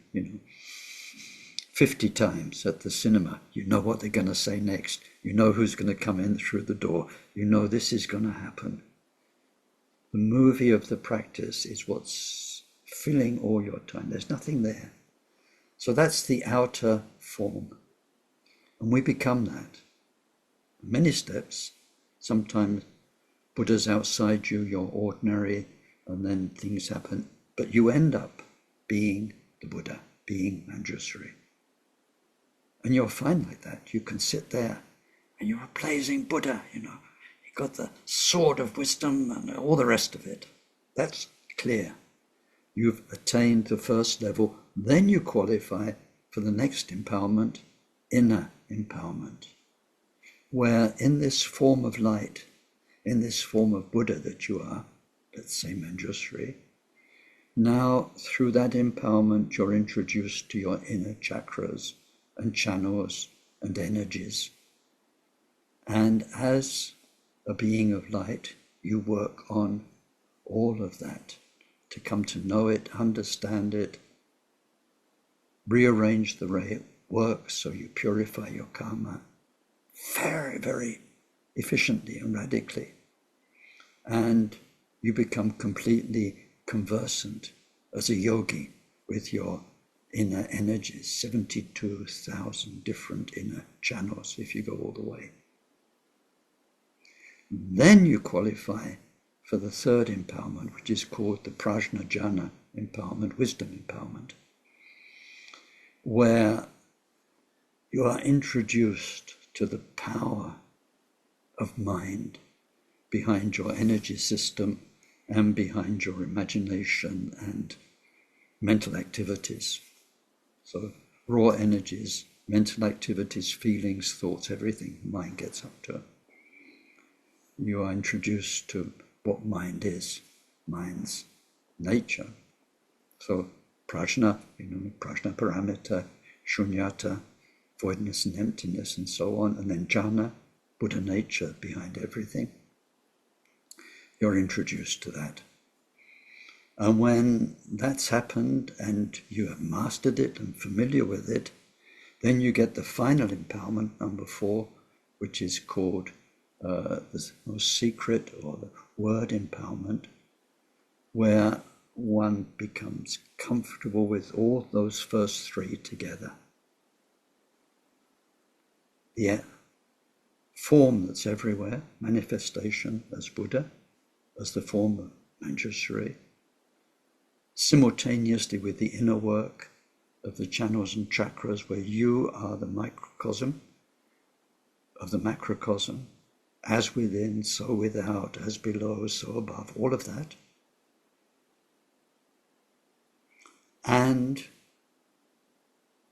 50 times at the cinema. You know what they're going to say next. You know who's going to come in through the door. You know this is going to happen. The movie of the practice is what's filling all your time. There's nothing there. So that's the outer form. And we become that. Many steps. Sometimes Buddha's outside you, you're ordinary, and then things happen. But you end up being the Buddha, being Manjushri. And you're fine like that. You can sit there and you're a blazing Buddha, you got the sword of wisdom and all the rest of it. That's clear. You've attained the first level. Then you qualify for the next empowerment, inner empowerment, where in this form of light, in this form of Buddha that you are, let's say Manjushri, now through that empowerment you're introduced to your inner chakras and channels and energies. And as a being of light, you work on all of that to come to know it, understand it, rearrange the way it works so you purify your karma very, very efficiently and radically. And you become completely conversant as a yogi with your inner energies, 72,000 different inner channels if you go all the way. Then you qualify for the third empowerment, which is called the prajna jhana empowerment, wisdom empowerment, where you are introduced to the power of mind behind your energy system and behind your imagination and mental activities. So raw energies, mental activities, feelings, thoughts, everything mind gets up to. You are introduced to what mind is, mind's nature. So prajna, prajna paramita, shunyata, voidness and emptiness and so on, and then jhana, Buddha nature behind everything. You're introduced to that. And when that's happened and you have mastered it and familiar with it, then you get the final empowerment, number 4, which is called the most secret or the word empowerment, where one becomes comfortable with all those first 3 together. The form that's everywhere, manifestation as Buddha, as the form of Manjushri, simultaneously with the inner work of the channels and chakras, where you are the microcosm of the macrocosm, as within, so without, as below, so above, all of that. And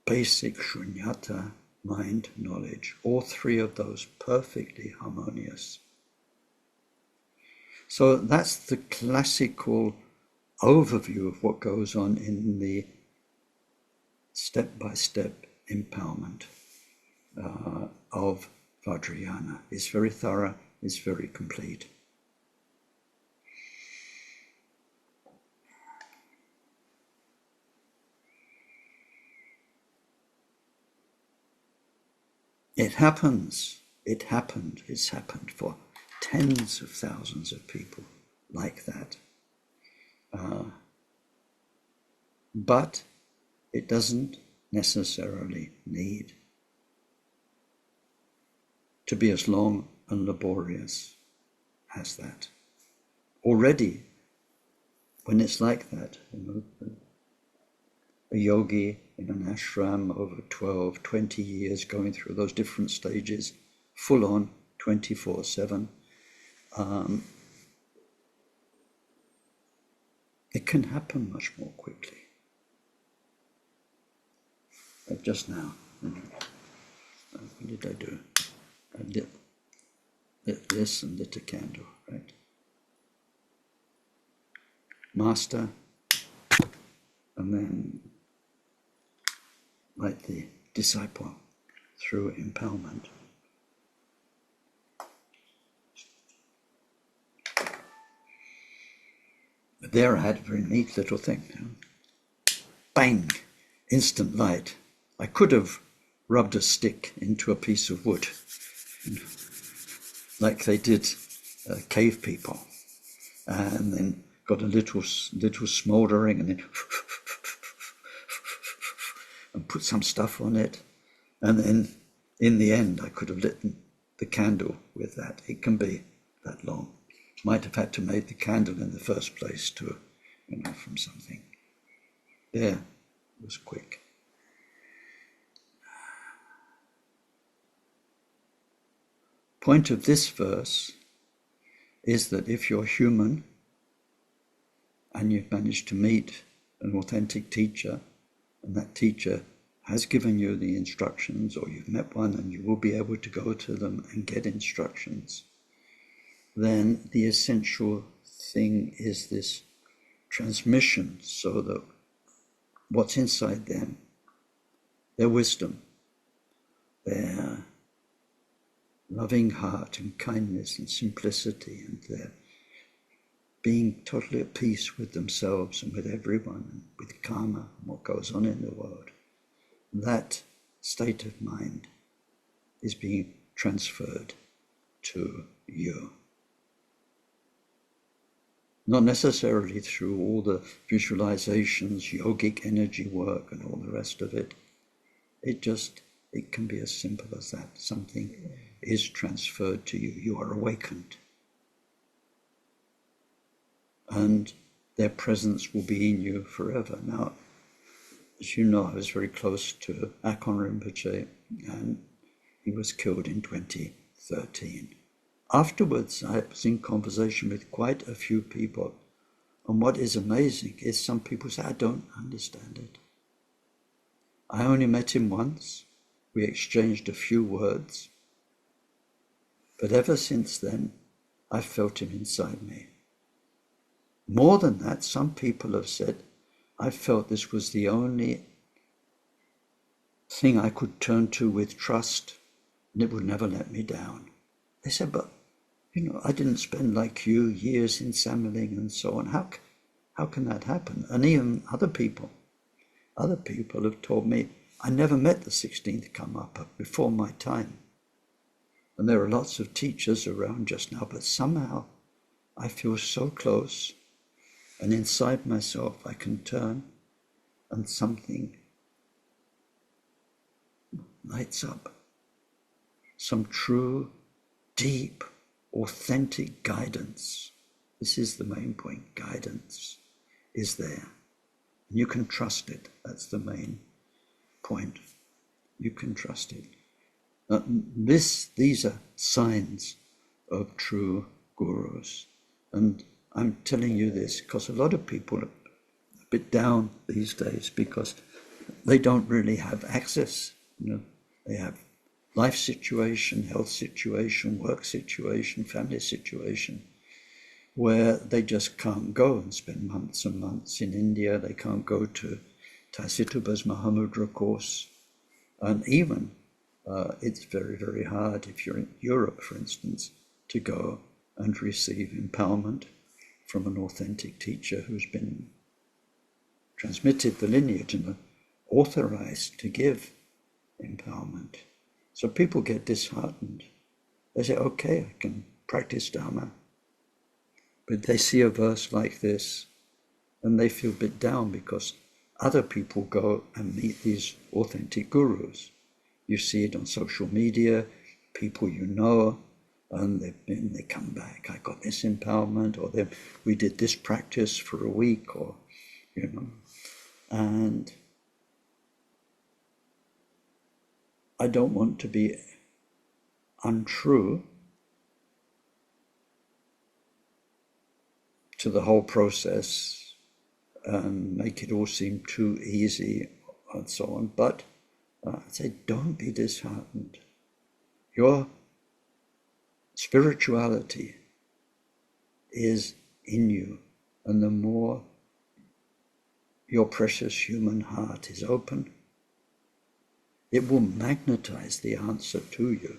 basic shunyata, mind, knowledge, all 3 of those perfectly harmonious. So that's the classical overview of what goes on in the step-by-step empowerment of Vajrayana. It's very thorough, it's very complete. It happens. It happened. It's happened for tens of thousands of people like that. But it doesn't necessarily need to be as long and laborious as that. Already, when it's like that, a yogi in an ashram over 12, 20 years going through those different stages, full on, 24/7, it can happen much more quickly. Like just now, what did I do? I lit this and lit a candle, right? Master, and then like the disciple through empowerment. But there I had a very neat little thing. Bang! Instant light. I could have rubbed a stick into a piece of wood, like they did cave people, and then got a little smouldering, and then and put some stuff on it, and then in the end I could have lit the candle with that. It can be that long. Might have had to make the candle in the first place to, from something. There, it was quick. Point of this verse is that if you're human and you've managed to meet an authentic teacher, and that teacher has given you the instructions, or you've met one and you will be able to go to them and get instructions, then the essential thing is this transmission, so that what's inside them, their wisdom, their loving heart and kindness and simplicity, and their being totally at peace with themselves and with everyone, and with karma and what goes on in the world, that state of mind is being transferred to you. Not necessarily through all the visualizations, yogic energy work and all the rest of it. It can be as simple as that. Something is transferred to you. You are awakened. And their presence will be in you forever. Now, as you know, I was very close to Akon Rinpoche, and he was killed in 2013. Afterwards, I was in conversation with quite a few people, and what is amazing is some people say, I don't understand it. I only met him once. We exchanged a few words, but ever since then, I felt him inside me. More than that, some people have said, I felt this was the only thing I could turn to with trust, and it would never let me down. They said, but, I didn't spend like you years in Samaling and so on. How can that happen? And even other people have told me, I never met the 16th Karmapa before my time. And there are lots of teachers around just now, but somehow I feel so close, and inside myself I can turn and something lights up. Some true, deep, authentic guidance. This is the main point. Guidance is there. And you can trust it. That's the main point. You can trust it. These are signs of true gurus. And I'm telling you this because a lot of people are a bit down these days because they don't really have access. They have life situation, health situation, work situation, family situation, where they just can't go and spend months and months in India. They can't go to Taisituba's Mahamudra course. And even it's very, very hard if you're in Europe, for instance, to go and receive empowerment from an authentic teacher who's been transmitted the lineage and authorized to give empowerment. So people get disheartened. They say, okay, I can practice Dharma. But they see a verse like this and they feel a bit down because other people go and meet these authentic gurus. You see it on social media, people you know, and they come back, I got this empowerment, or we did this practice for a week, or, and I don't want to be untrue to the whole process and make it all seem too easy and so on, but I say, don't be disheartened. Your spirituality is in you, and the more your precious human heart is open, it will magnetize the answer to you.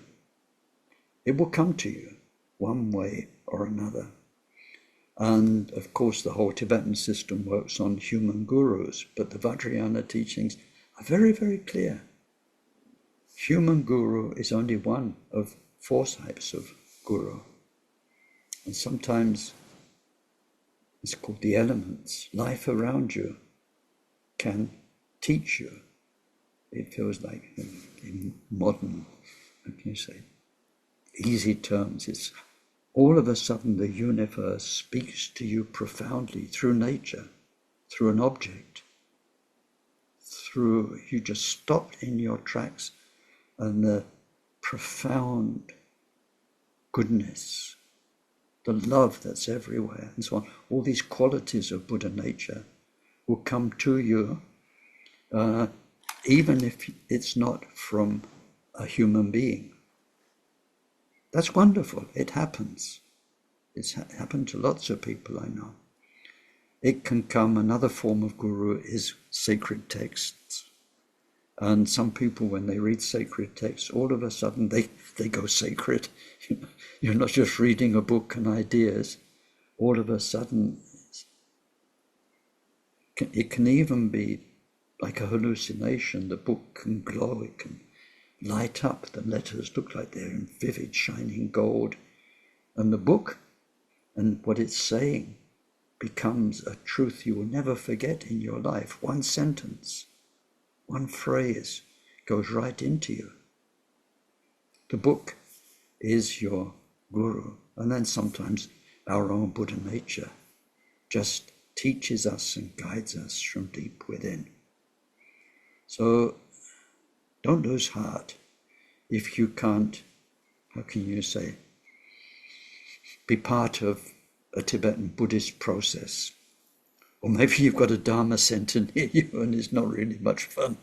It will come to you one way or another. And of course, the whole Tibetan system works on human gurus, but the Vajrayana teachings are very, very clear. Human guru is only one of 4 types of guru. And sometimes it's called the elements. Life around you can teach you. It feels like in modern, how can you say, easy terms, it's all of a sudden the universe speaks to you profoundly through nature, through an object, you just stopped in your tracks, and the profound goodness, the love that's everywhere, and so on, all these qualities of Buddha nature will come to you, even if it's not from a human being. That's wonderful. It happens. It's happened to lots of people I know. It can come, another form of guru is sacred texts. And some people, when they read sacred texts, all of a sudden they go sacred. You're not just reading a book and ideas. All of a sudden, it can even be like a hallucination. The book can glow, it can light up. The letters look like they're in vivid, shining gold. And the book and what it's saying becomes a truth you will never forget in your life. One sentence, one phrase goes right into you. The book is your guru. And then sometimes our own Buddha nature just teaches us and guides us from deep within. So don't lose heart if you can't, how can you say, be part of a Tibetan Buddhist process. Or maybe you've got a Dharma center near you and it's not really much fun.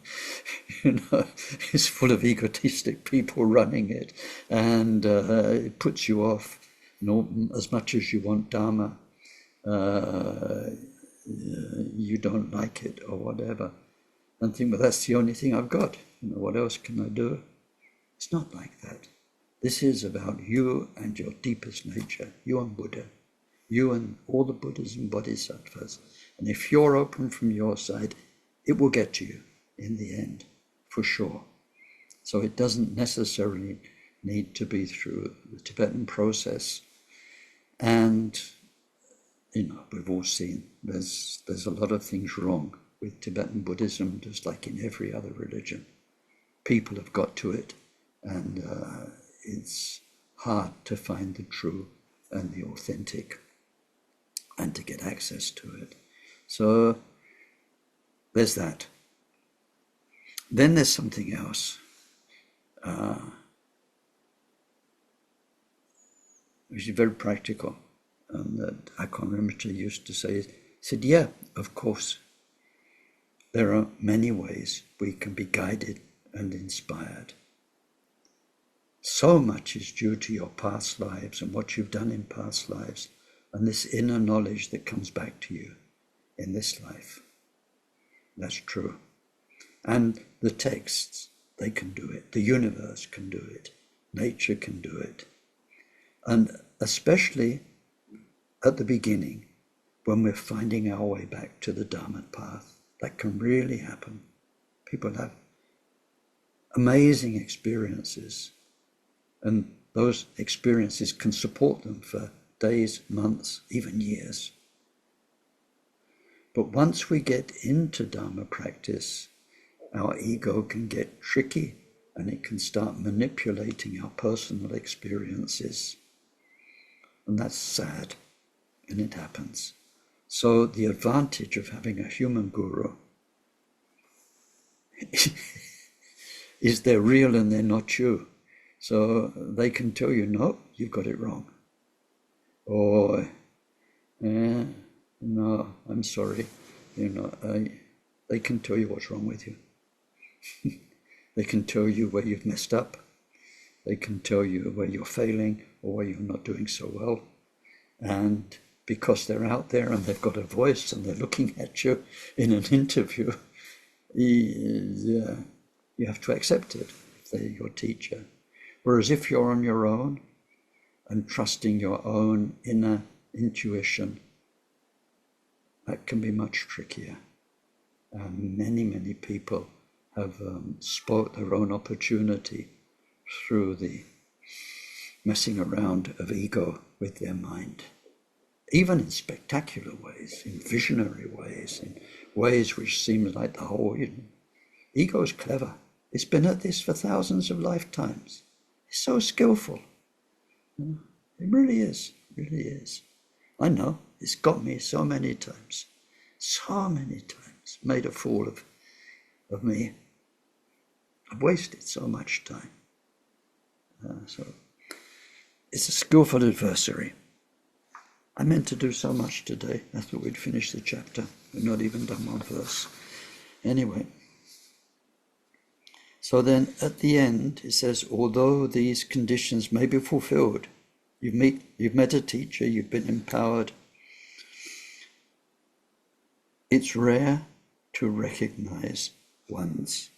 It's full of egotistic people running it, and it puts you off. As much as you want Dharma, you don't like it or whatever. And think, well, that's the only thing I've got. What else can I do? It's not like that. This is about you and your deepest nature, you and Buddha, you and all the Buddhas and Bodhisattvas. And if you're open from your side, it will get to you in the end, for sure. So it doesn't necessarily need to be through the Tibetan process. And, we've all seen there's a lot of things wrong with Tibetan Buddhism, just like in every other religion. People have got to it, and it's hard to find the true and the authentic and to get access to it. So there's that. Then there's something else, which is very practical, and that Akon Rinpoche used to say. He said, yeah, of course, there are many ways we can be guided and inspired. So much is due to your past lives and what you've done in past lives, and this inner knowledge that comes back to you in this life. That's true. And the texts, they can do it. The universe can do it. Nature can do it. And especially at the beginning, when we're finding our way back to the Dharma path, that can really happen. People have amazing experiences, and those experiences can support them for days, months, even years. But once we get into Dharma practice, our ego can get tricky and it can start manipulating our personal experiences. And that's sad, and it happens. So the advantage of having a human guru is they're real and they're not you. So they can tell you, no, you've got it wrong. Or, no, I'm sorry. They can tell you what's wrong with you. They can tell you where you've messed up. They can tell you where you're failing or where you're not doing so well. And because they're out there and they've got a voice and they're looking at you in an interview, you have to accept it if they're your teacher. Whereas if you're on your own and trusting your own inner intuition, that can be much trickier. Many people have spoilt their own opportunity through the messing around of ego with their mind, even in spectacular ways, in visionary ways, in ways which seem like the whole ego is clever. It's been at this for thousands of lifetimes. It's so skillful. It really is, really is. I know, it's got me so many times, made a fool of me. I've wasted so much time. So it's a skillful adversary. I meant to do so much today. I thought we'd finish the chapter. We've not even done one verse. Anyway. So then at the end it says, although these conditions may be fulfilled, you've met a teacher, you've been empowered, it's rare to recognize one's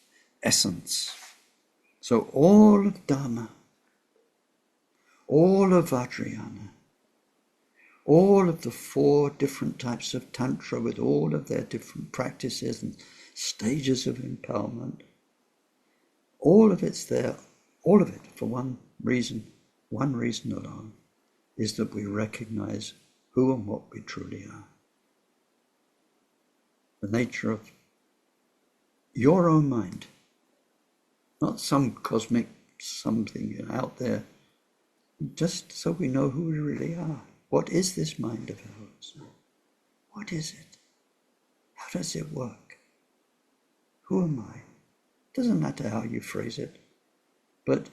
essence. So all of Dharma, all of Vajrayana, all of the 4 different types of Tantra with all of their different practices and stages of empowerment, all of it's there, all of it for one reason alone, is that we recognize who and what we truly are. The nature of your own mind, not some cosmic something out there, just so we know who we really are. What is this mind of ours? What is it? How does it work? Who am I? Doesn't matter how you phrase it, but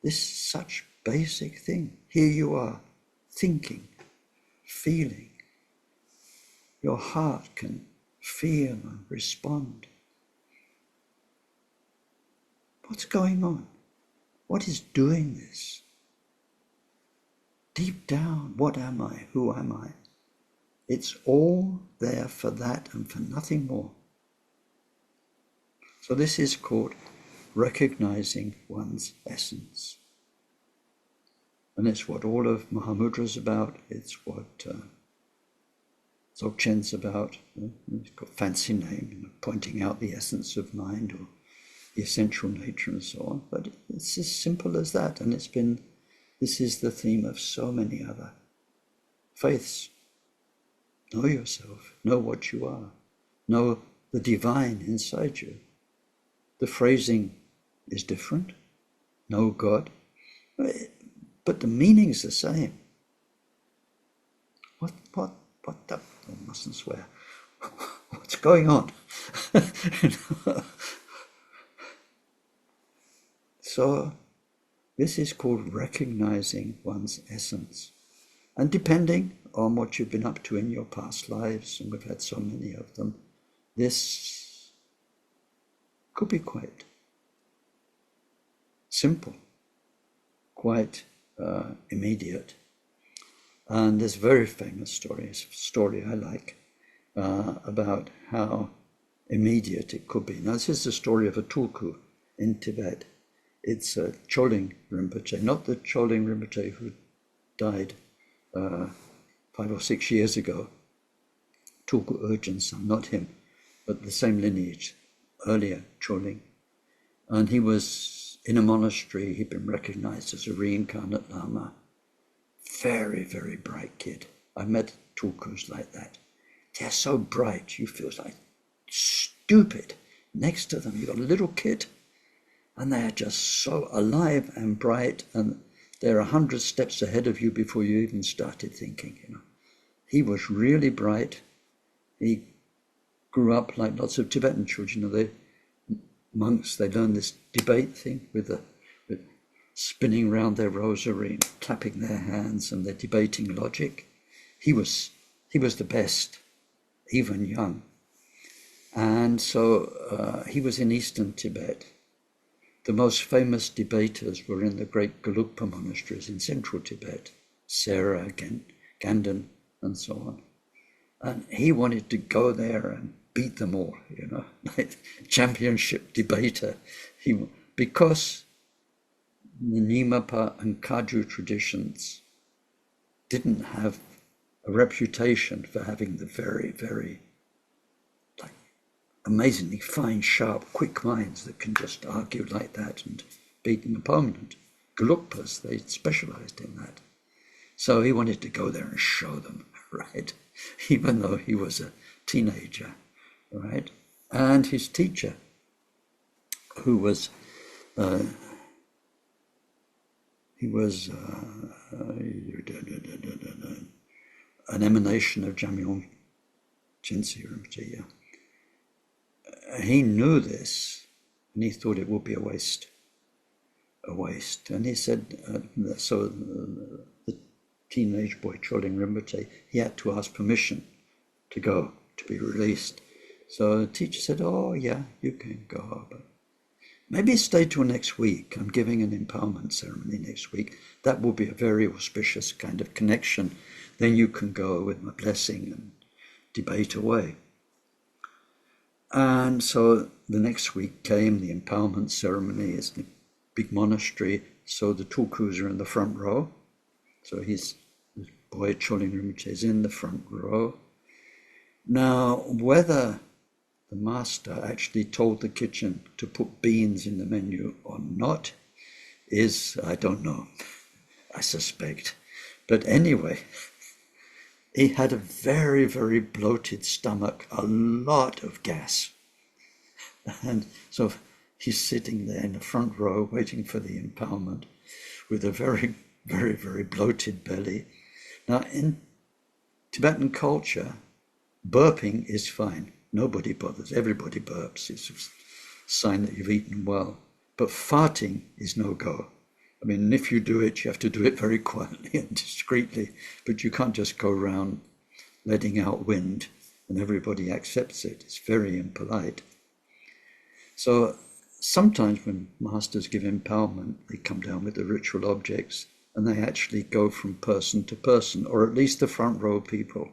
this such basic thing. Here you are, thinking, feeling. Your heart can feel and respond. What's going on? What is doing this? Deep down, what am I? Who am I? It's all there for that and for nothing more. So this is called recognizing one's essence. And it's what all of Mahamudra is about. It's what Dzogchen's about. It's got a fancy name, pointing out the essence of mind or the essential nature and so on. But it's as simple as that. And this is the theme of so many other faiths. Know yourself. Know what you are. Know the divine inside you. The phrasing is different. Know God. But the meaning's the same. What the, I mustn't swear. What's going on? So this is called recognizing one's essence. And depending on what you've been up to in your past lives, and we've had so many of them, this could be quite simple, quite immediate. And there's a very famous story I like, about how immediate it could be. Now this is the story of a tulku in Tibet. It's Choling Rinpoche, not the Choling Rinpoche who died 5 or 6 years ago, Tulku Urgent's son, not him, but the same lineage, earlier Choling. And he was in a monastery. He'd been recognized as a reincarnate Lama. Very, very bright kid. I met tulkus like that. They're so bright, you feel like stupid. Next to them, you've got a little kid, and they're just so alive and bright, and they're 100 steps ahead of you before you even started thinking, you know. He was really bright. He grew up like lots of Tibetan children. You know, they monks, they learn this debate thing with spinning round their rosary and clapping their hands, and they're debating logic. He was the best, even young. And so he was in eastern Tibet. The most famous debaters were in the great Gelugpa monasteries in central Tibet, Sera, Ganden, and so on. And he wanted to go there and beat them all, you know, like championship debater. Because the Nyingma and Kagyu traditions didn't have a reputation for having the very, very amazingly fine, sharp, quick minds that can just argue like that and beat an opponent. Gelugpas, they specialized in that. So he wanted to go there and show them, right? Even though he was a teenager, right? And his teacher, who was, an emanation of Jamyong Jinsi Rinpoche, he knew this, and he thought it would be a waste. And he said, so the teenage boy Choling Rinpoche, he had to ask permission to go, to be released. So the teacher said, oh yeah, you can go, but maybe stay till next week. I'm giving an empowerment ceremony next week. That will be a very auspicious kind of connection. Then you can go with my blessing and debate away. And so the next week came, the empowerment ceremony is in a big monastery, so the tulkus are in the front row. So his boy Choling Rinpoche is in the front row. Now, whether the master actually told the kitchen to put beans in the menu or not is, I don't know, I suspect. But anyway, he had a very, very bloated stomach, a lot of gas. And so he's sitting there in the front row waiting for the empowerment with a very, very, very bloated belly. Now, in Tibetan culture, burping is fine. Nobody bothers. Everybody burps. It's a sign that you've eaten well. But farting is no go. I mean, if you do it, you have to do it very quietly and discreetly, but you can't just go around letting out wind and everybody accepts it. It's very impolite. So sometimes when masters give empowerment, they come down with the ritual objects and they actually go from person to person, or at least the front row people,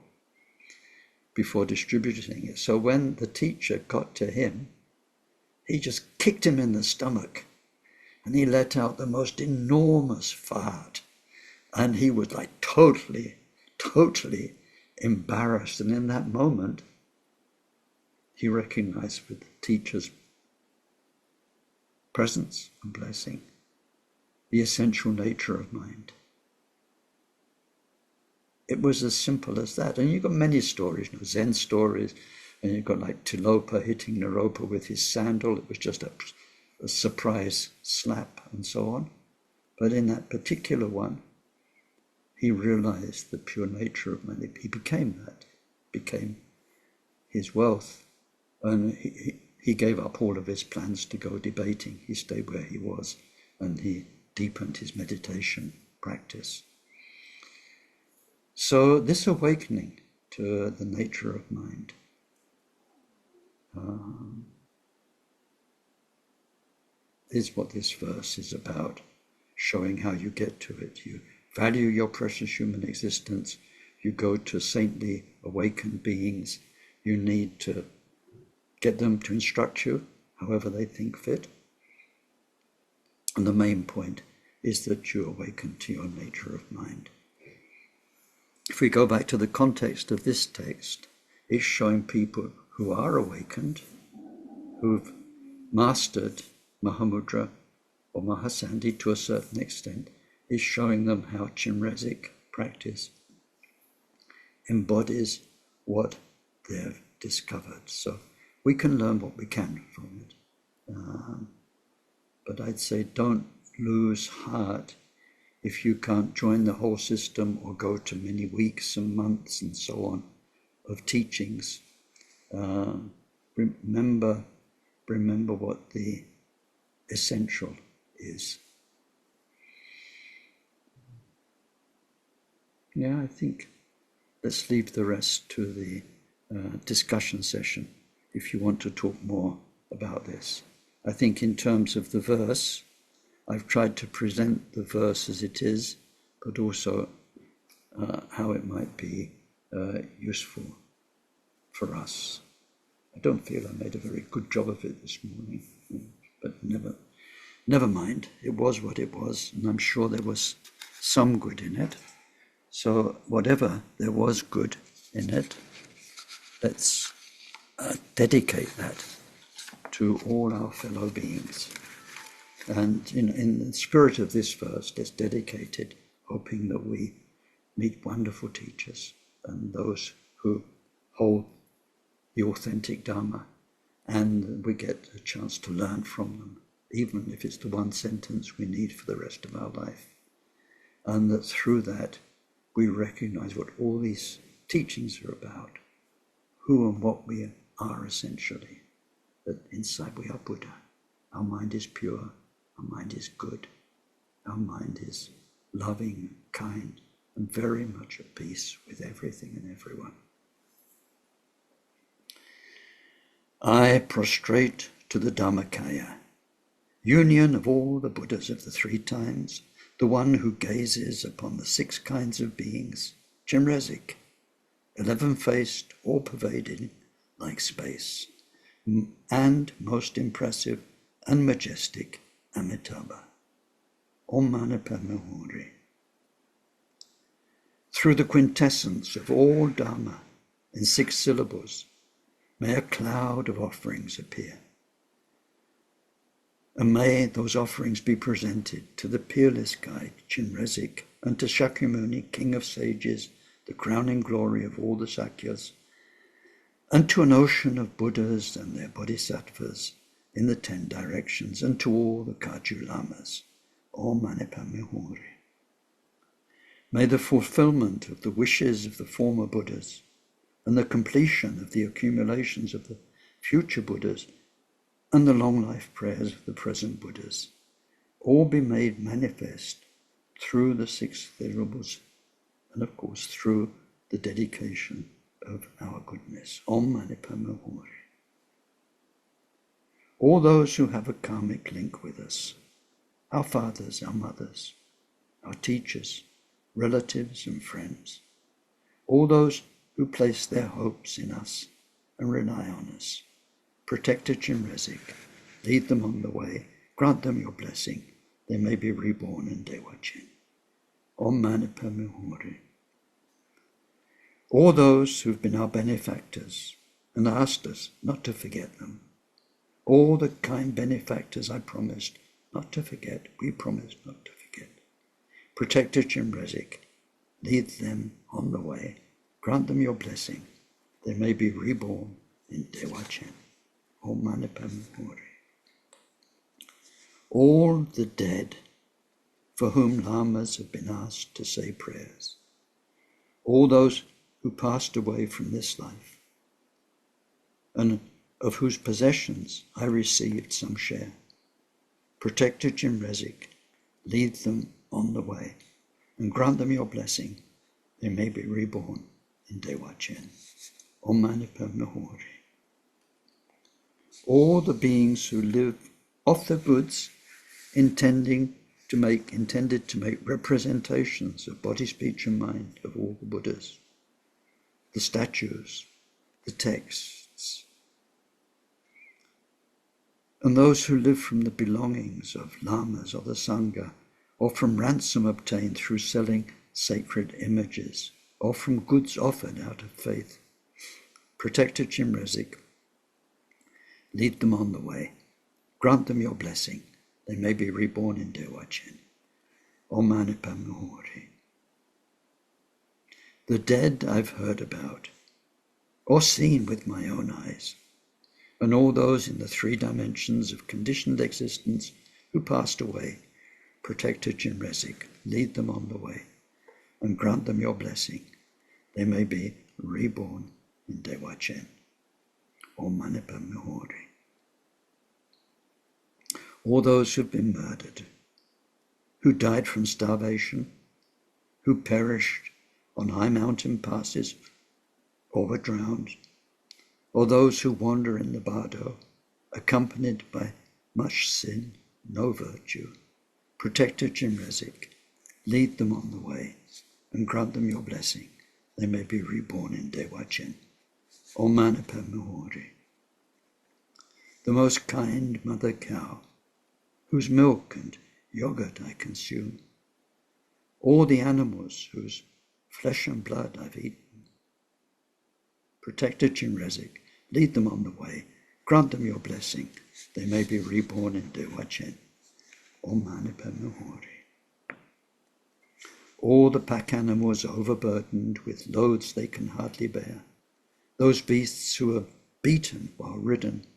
before distributing it. So when the teacher got to him, he just kicked him in the stomach and he let out the most enormous fart. And he was like totally embarrassed. And in that moment, he recognized with the teacher's presence and blessing the essential nature of mind. It was as simple as that. And you've got many stories, you know, Zen stories, and you've got like Tilopa hitting Naropa with his sandal. It was just a surprise slap and so on. But in that particular one, he realized the pure nature of money. He became that, became his wealth. And he gave up all of his plans to go debating. He stayed where he was and he deepened his meditation practice. So this awakening to the nature of mind is what this verse is about, showing how you get to it. You value your precious human existence. You go to saintly, awakened beings. You need to get them to instruct you however they think fit. And the main point is that you awaken to your nature of mind. If we go back to the context of this text, it's showing people who are awakened, who've mastered Mahamudra or Mahasandhi to a certain extent is showing them how Chinrezig practice embodies what they've discovered. So we can learn what we can from it. But I'd say don't lose heart if you can't join the whole system or go to many weeks and months and so on of teachings. Remember what the essential is. Yeah, I think let's leave the rest to the discussion session if you want to talk more about this. I think in terms of the verse, I've tried to present the verse as it is, but also how it might be useful for us. I don't feel I made a very good job of it this morning, but never mind. It was what it was, and I'm sure there was some good in it. So whatever there was good in it, let's dedicate that to all our fellow beings. And in the spirit of this verse, let's dedicate it, hoping that we meet wonderful teachers and those who hold the authentic Dharma, and we get a chance to learn from them, even if it's the one sentence we need for the rest of our life. And that through that, we recognize what all these teachings are about, who and what we are essentially, that inside we are Buddha. Our mind is pure, our mind is good, our mind is loving, kind, and very much at peace with everything and everyone. I prostrate to the Dhammakaya, union of all the Buddhas of the three times, the one who gazes upon the six kinds of beings, Chinrezig, 11-faced, all-pervading like space, and most impressive and majestic Amitabha. Om Mani Padme Huri. Through the quintessence of all Dharma in 6 syllables, may a cloud of offerings appear. And may those offerings be presented to the peerless guide, Chinrezig, and to Shakyamuni, king of sages, the crowning glory of all the Sakyas, and to an ocean of Buddhas and their bodhisattvas in the 10 directions, and to all the Kaju Lamas. Om Mani Padme Huri. May the fulfillment of the wishes of the former Buddhas and the completion of the accumulations of the future Buddhas and the long life prayers of the present Buddhas all be made manifest through the 6 syllables and of course through the dedication of our goodness. Om Mani Padme Huri. All those who have a karmic link with us, our fathers, our mothers, our teachers, relatives and friends, all those who place their hopes in us and rely on us, Protector Chinrezig, lead them on the way, grant them your blessing, they may be reborn in Dewa Chen. Om Mani Padme Huri. All those who've been our benefactors and asked us not to forget them, all the kind benefactors I promised not to forget, we promised not to forget. Protector Chinrezig, lead them on the way, grant them your blessing, they may be reborn in Dewa Chen. Om Mani Padme Huri. All the dead for whom lamas have been asked to say prayers, all those who passed away from this life, and of whose possessions I received some share, Protector Chinrezig, lead them on the way, and grant them your blessing, they may be reborn in Dewa Chen. Om Mani Padme Huri. All the beings who live off the goods intended to make representations of body, speech and mind of all the Buddhas, the statues, the texts, and those who live from the belongings of lamas or the Sangha, or from ransom obtained through selling sacred images, or from goods offered out of faith. Protector Chinrezig, lead them on the way, Grant them your blessing. They may be reborn in Dewa Chen. Om Mani Padme Hum. The dead I've heard about, or seen with my own eyes, and all those in the 3 dimensions of conditioned existence who passed away, Protector Jinrezig, lead them on the way, and grant them your blessing. They may be reborn in Dewa Chen. Om Mani Padme Hum. All those who've been murdered, who died from starvation, who perished on high mountain passes or were drowned, or those who wander in the bardo, accompanied by much sin, no virtue, Protector Jinrezig, lead them on the way and grant them your blessing. They may be reborn in Dewa Chen. Om Mani Padme Hum. The most kind mother cow, whose milk and yogurt I consume, all the animals whose flesh and blood I've eaten, Protector Jinrezig, lead them on the way, grant them your blessing. They may be reborn in Dewa Chen. Om Mani Padme Hum. All the pack animals overburdened with loads they can hardly bear, those beasts who are beaten while ridden,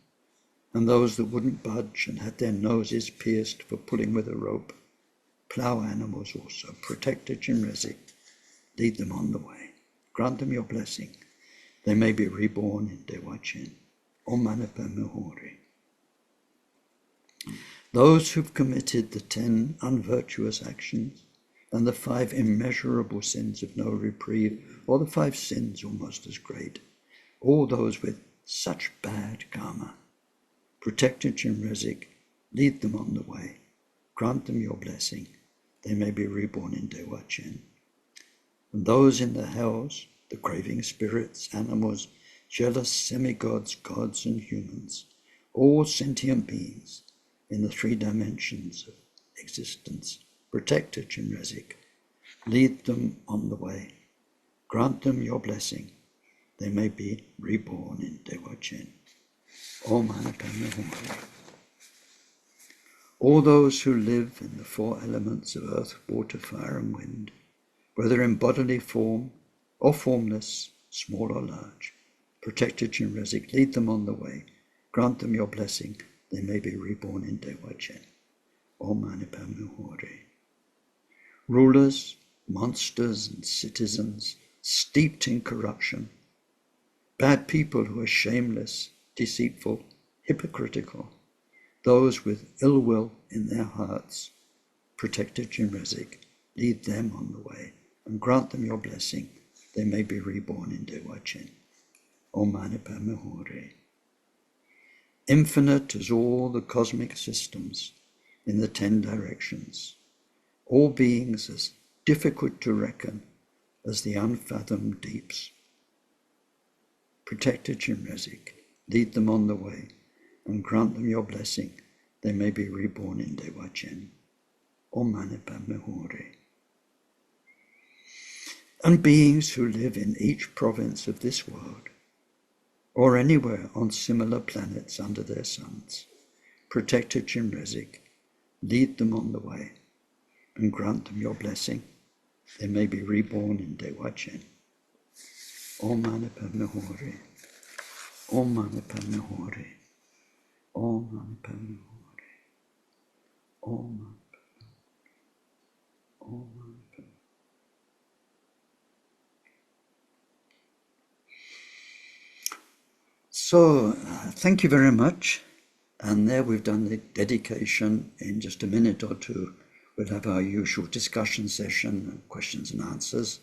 and those that wouldn't budge and had their noses pierced for pulling with a rope, plough animals also, Protector Jinrezig, lead them on the way. Grant them your blessing. They may be reborn in Dewa Chen. Om Mani Padme Hum. Those who've committed the 10 unvirtuous actions and the 5 immeasurable sins of no reprieve, or the 5 sins almost as great, all those with such bad karma, Protector Jinrezig, lead them on the way. Grant them your blessing. They may be reborn in Dewa Chen. And those in the hells, the craving spirits, animals, jealous semi-gods, gods and humans, all sentient beings in the 3 dimensions of existence, Protector Jinrezig, lead them on the way. Grant them your blessing. They may be reborn in Dewa Chen. Om Mani Padme Hum. All those who live in the 4 elements of earth, water, fire and wind, whether in bodily form or formless, small or large, Protector Jinrezig, lead them on the way. Grant them your blessing. They may be reborn in Dewa Chen. Om Mani Padme Hum. Rulers, monsters and citizens steeped in corruption, bad people who are shameless, deceitful, hypocritical, those with ill will in their hearts, Protector Jinrezig, lead them on the way and grant them your blessing. They may be reborn in Dewa Chen. Om Mani Padme Hum. Infinite as all the cosmic systems in the 10 directions, all beings as difficult to reckon as the unfathomed deeps, Protector Jinrezig, lead them on the way and grant them your blessing. They may be reborn in Dewa Chen. Om Mani Padme Hum. And beings who live in each province of this world, or anywhere on similar planets under their suns, Protector Jinrezig, lead them on the way and grant them your blessing. They may be reborn in Dewa Chen. Om Mani Padme Hum. Om Mani Padme Hum. Om Mani Padme Hum. Om Mani Padme Hum. Om Mani Padme. So, thank you very much. And there we've done the dedication. In just a minute or two, we'll have our usual discussion session, questions and answers.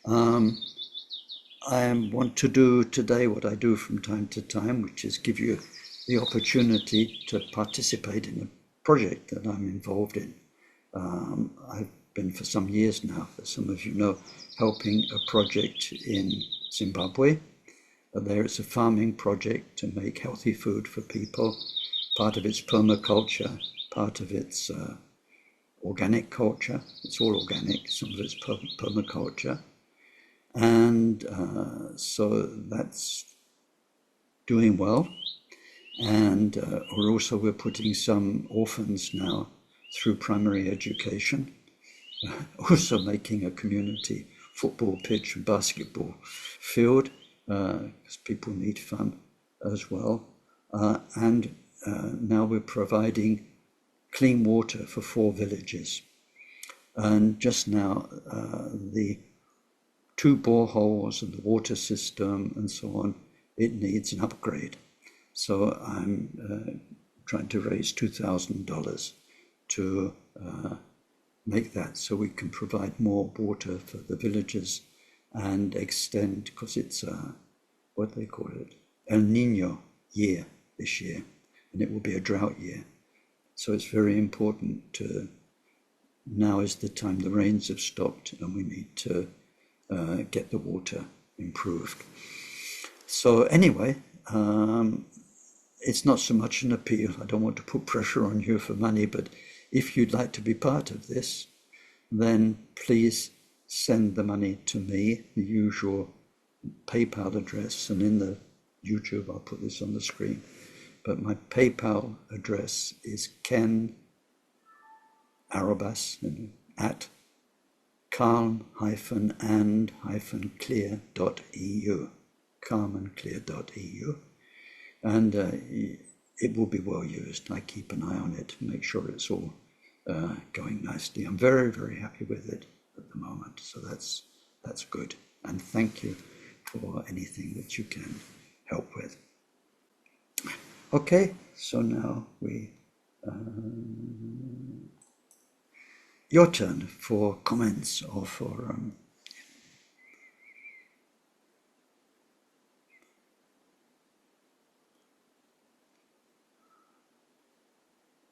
I want to do today what I do from time to time, which is give you the opportunity to participate in a project that I'm involved in. I've been for some years now, as some of you know, helping a project in Zimbabwe. There it's a farming project to make healthy food for people. Part of it's permaculture, part of it's organic culture. It's all organic, some of it's permaculture. And so that's doing well. And we're putting some orphans now through primary education, also making a community football pitch and basketball field, because people need fun as well. And now we're providing clean water for 4 villages. And just now, the 2 boreholes and the water system and so on, it needs an upgrade. So I'm trying to raise $2,000 to make that so we can provide more water for the villages and extend, because it's what they call it, El Nino year this year, and it will be a drought year. So it's very important to, now is the time the rains have stopped and we need to get the water improved. So anyway, it's not so much an appeal. I don't want to put pressure on you for money, but if you'd like to be part of this, then please send the money to me, the usual PayPal address, and in the YouTube I'll put this on the screen. But my PayPal address is ken arrobas at calm-and-clear.eu, calmandclear.eu, and it will be well used. I keep an eye on it, make sure it's all going nicely. I'm very, very happy with it at the moment, so that's good. And thank you for anything that you can help with. Okay, so now your turn for comments or for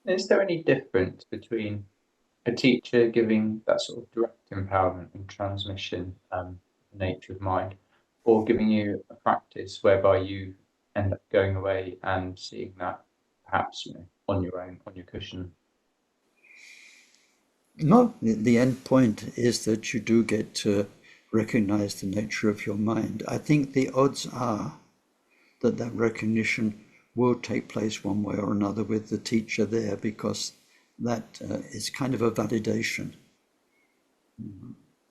Is there any difference between a teacher giving that sort of direct empowerment and transmission, nature of mind, or giving you a practice whereby you end up going away and seeing that perhaps on your own, on your cushion? No, the end point is that you do get to recognize the nature of your mind. I think the odds are that recognition will take place one way or another with the teacher there, because that is kind of a validation.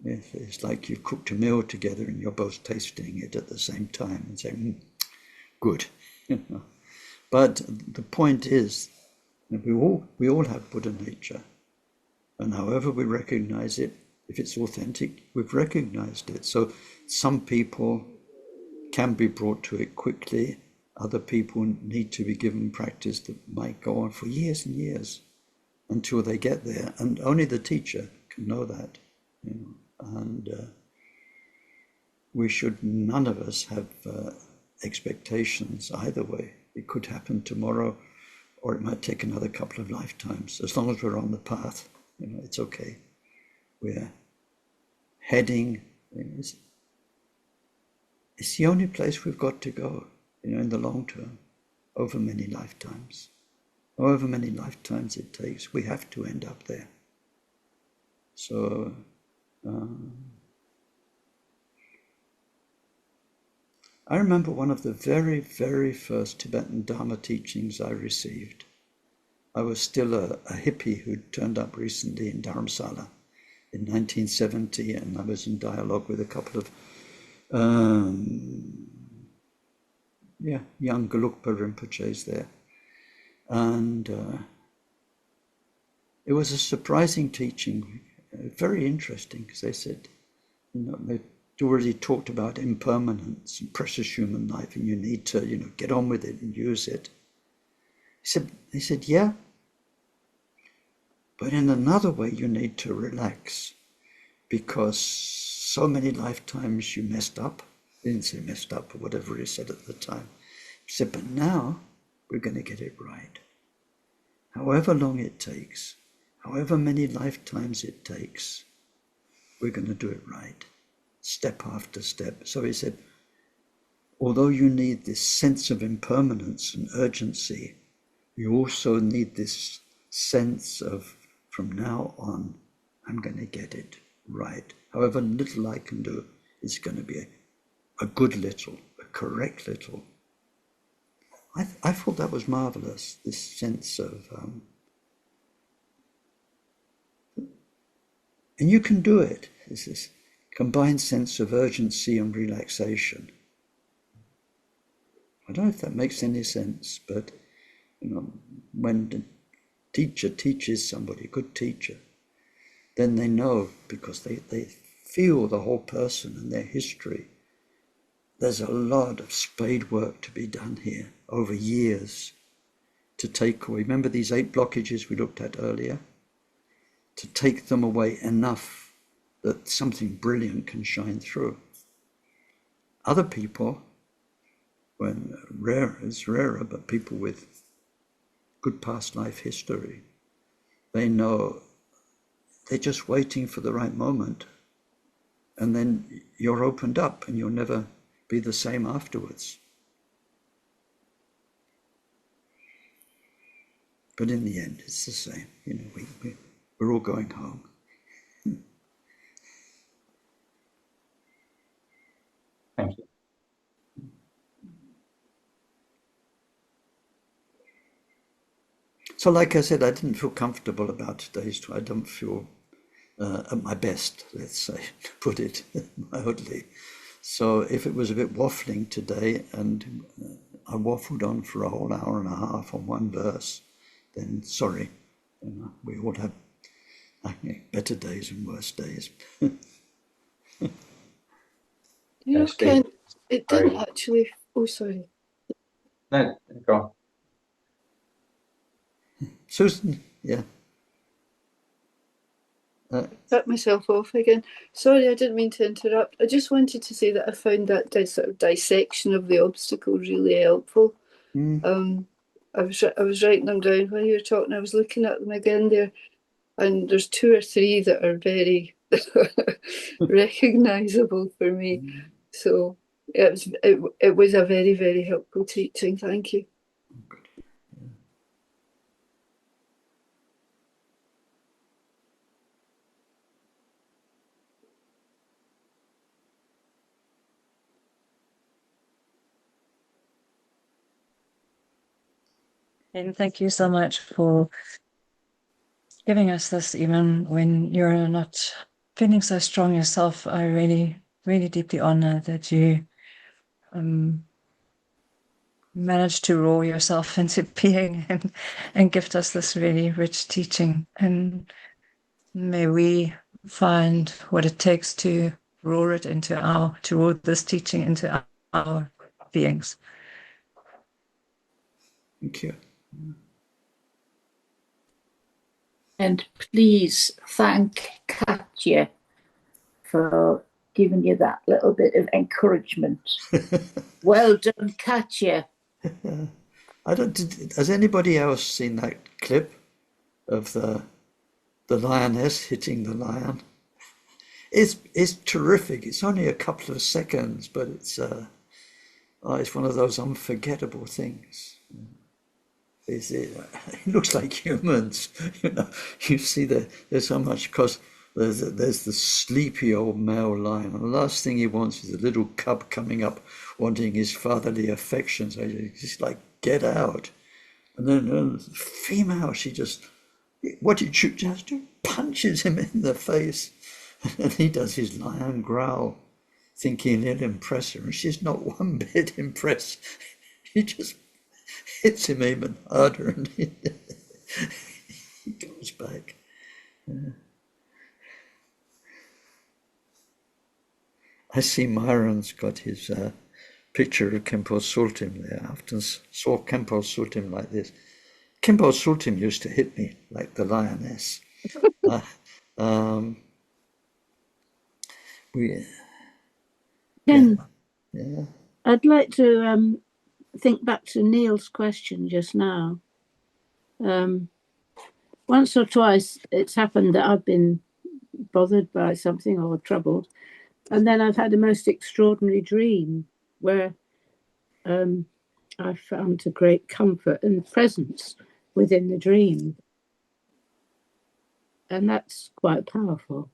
It's like you've cooked a meal together and you're both tasting it at the same time and saying, good. But the point is that we all have Buddha nature. And however we recognize it, if it's authentic, we've recognized it. So some people can be brought to it quickly. Other people need to be given practice that might go on for years and years until they get there. And only the teacher can know that. And we should, none of us have expectations either way. It could happen tomorrow, or it might take another couple of lifetimes. As long as we're on the path, it's okay. We're heading, it's the only place we've got to go, in the long term, over many lifetimes. However many lifetimes it takes, we have to end up there. So, I remember one of the very, very first Tibetan Dharma teachings I received. I was still a hippie who'd turned up recently in Dharamsala in 1970, and I was in dialogue with a couple of young Gelugpa Rinpoches there. And it was a surprising teaching, very interesting, because they said, they already talked about impermanence and precious human life, and you need to, get on with it and use it. He said, yeah, but in another way you need to relax, because so many lifetimes you messed up. He didn't say messed up or whatever he said at the time. He said, but now we're going to get it right. However long it takes, however many lifetimes it takes, we're going to do it right, step after step. So he said, although you need this sense of impermanence and urgency, you also need this sense of, from now on, I'm going to get it right. However little I can do, it's going to be a good little, a correct little. I thought that was marvelous, this sense of, and you can do it. It's this combined sense of urgency and relaxation. I don't know if that makes any sense, but when the teacher teaches somebody, a good teacher, then they know, because they feel the whole person and their history. There's a lot of spade work to be done here over years to take away. Remember these 8 blockages we looked at earlier? To take them away enough that something brilliant can shine through. Other people, when it's rarer, but people with good past life history, they know they're just waiting for the right moment. And then you're opened up and you'll never be the same afterwards. But in the end, it's the same. We're all going home. Thank you. So like I said, I didn't feel comfortable about today's talk. I don't feel at my best, let's say, to put it mildly. So if it was a bit waffling today and I waffled on for a whole hour and a half on one verse, then sorry. We all have better days and worse days. Ken, it didn't actually. Oh, sorry. No, go on. Susan, yeah. Cut myself off again. Sorry, I didn't mean to interrupt. I just wanted to say that I found that sort of dissection of the obstacle really helpful. I was writing them down while you were talking. I was looking at them again there, and there's 2 or 3 that are very recognisable for me. So it was a very, very helpful teaching. Thank you. And thank you so much for giving us this, even when you're not feeling so strong yourself. I really, really deeply honor that you managed to roar yourself into being and gift us this really rich teaching. And may we find what it takes to roar this teaching into our beings. Thank you. And please thank Katya for giving you that little bit of encouragement. Well done, Katya. Has anybody else seen that clip of the lioness hitting the lion? It's terrific. It's only a couple of seconds, but it's one of those unforgettable things. It looks like humans, You see there's so much, because there's the sleepy old male lion, and the last thing he wants is a little cub coming up wanting his fatherly affection. So he's just like, get out. And then the female, she just, what did you just do? Punches him in the face, and he does his lion growl, thinking he'll impress her, and she's not one bit impressed. He just hits him even harder, and he goes back. I see Myron's got his picture of Khenpo Sultim there. I often saw Khenpo Sultim like this. Khenpo Sultim used to hit me like the lioness. Yeah. I'd like to think back to Neil's question just now. Once or twice it's happened that I've been bothered by something or troubled, and then I've had a most extraordinary dream where I found a great comfort and presence within the dream. And that's quite powerful.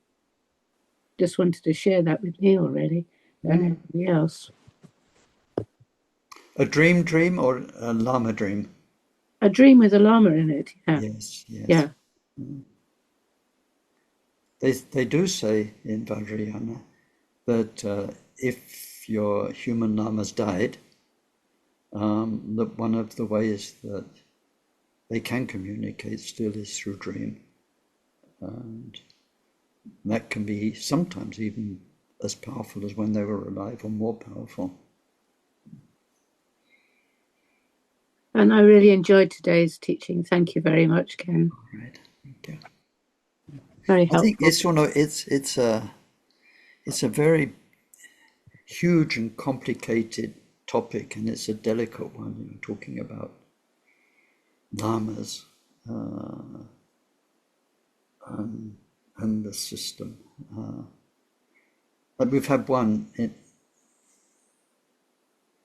Just wanted to share that with Neil, really, and everybody else. A dream or a Lama dream? A dream with a llama in it. Yeah. Yes, yes. Yeah. They do say in Vajrayana that if your human lamas died, that one of the ways that they can communicate still is through dream. And that can be sometimes even as powerful as when they were alive, or more powerful. And I really enjoyed today's teaching. Thank you very much, Ken. Right. Thank you. Very I helpful. think it's a very huge and complicated topic, and it's a delicate one. You know, talking about lamas and the system. But we've had one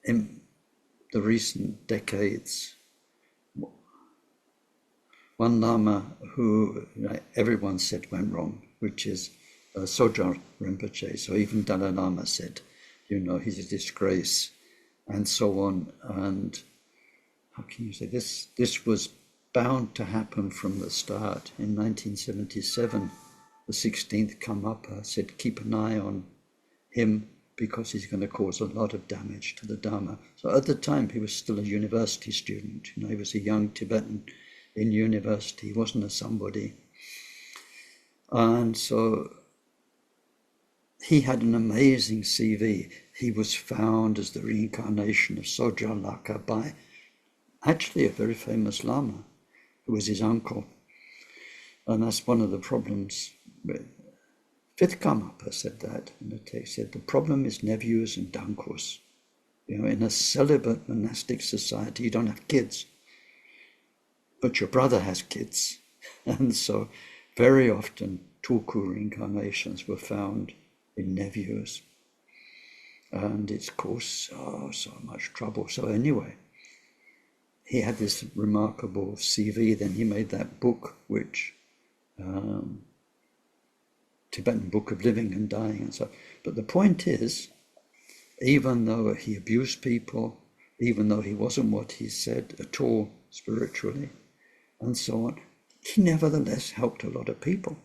in the recent decades. One lama who everyone said went wrong, which is Sogyal Rinpoche. So even Dalai Lama said, he's a disgrace, and so on. And how can you say this? This was bound to happen from the start. In 1977, the 16th Karmapa said, keep an eye on him because he's going to cause a lot of damage to the Dharma. So at the time, he was still a university student. He was a young Tibetan in university. He wasn't a somebody. And so he had an amazing CV. He was found as the reincarnation of Sogyal Laka by actually a very famous Lama, who was his uncle. And that's one of the problems. Fifth Karmapa said that in the text. Said the problem is nephews and dankos. In a celibate monastic society, you don't have kids, but your brother has kids. And so very often tulku reincarnations were found in nephews. And it's caused so much trouble. So anyway, he had this remarkable CV. Then he made that book, which Tibetan Book of Living and Dying and so. But the point is, even though he abused people, even though he wasn't what he said at all spiritually, and so on, he nevertheless helped a lot of people.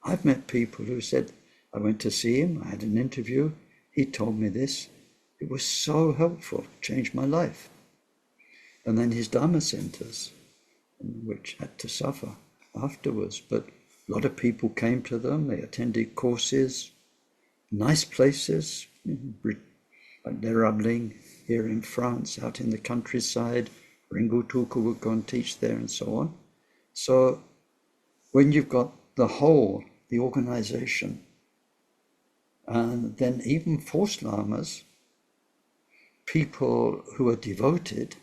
I've met people who said, I went to see him, I had an interview, he told me this, it was so helpful, changed my life. And then his Dharma centers, which had to suffer afterwards, but a lot of people came to them, they attended courses, nice places, like Lerabling here in France, out in the countryside, Ringu Tulku would go and teach there and so on. So when you've got the whole, the organization, and then even forced lamas, people who are devoted,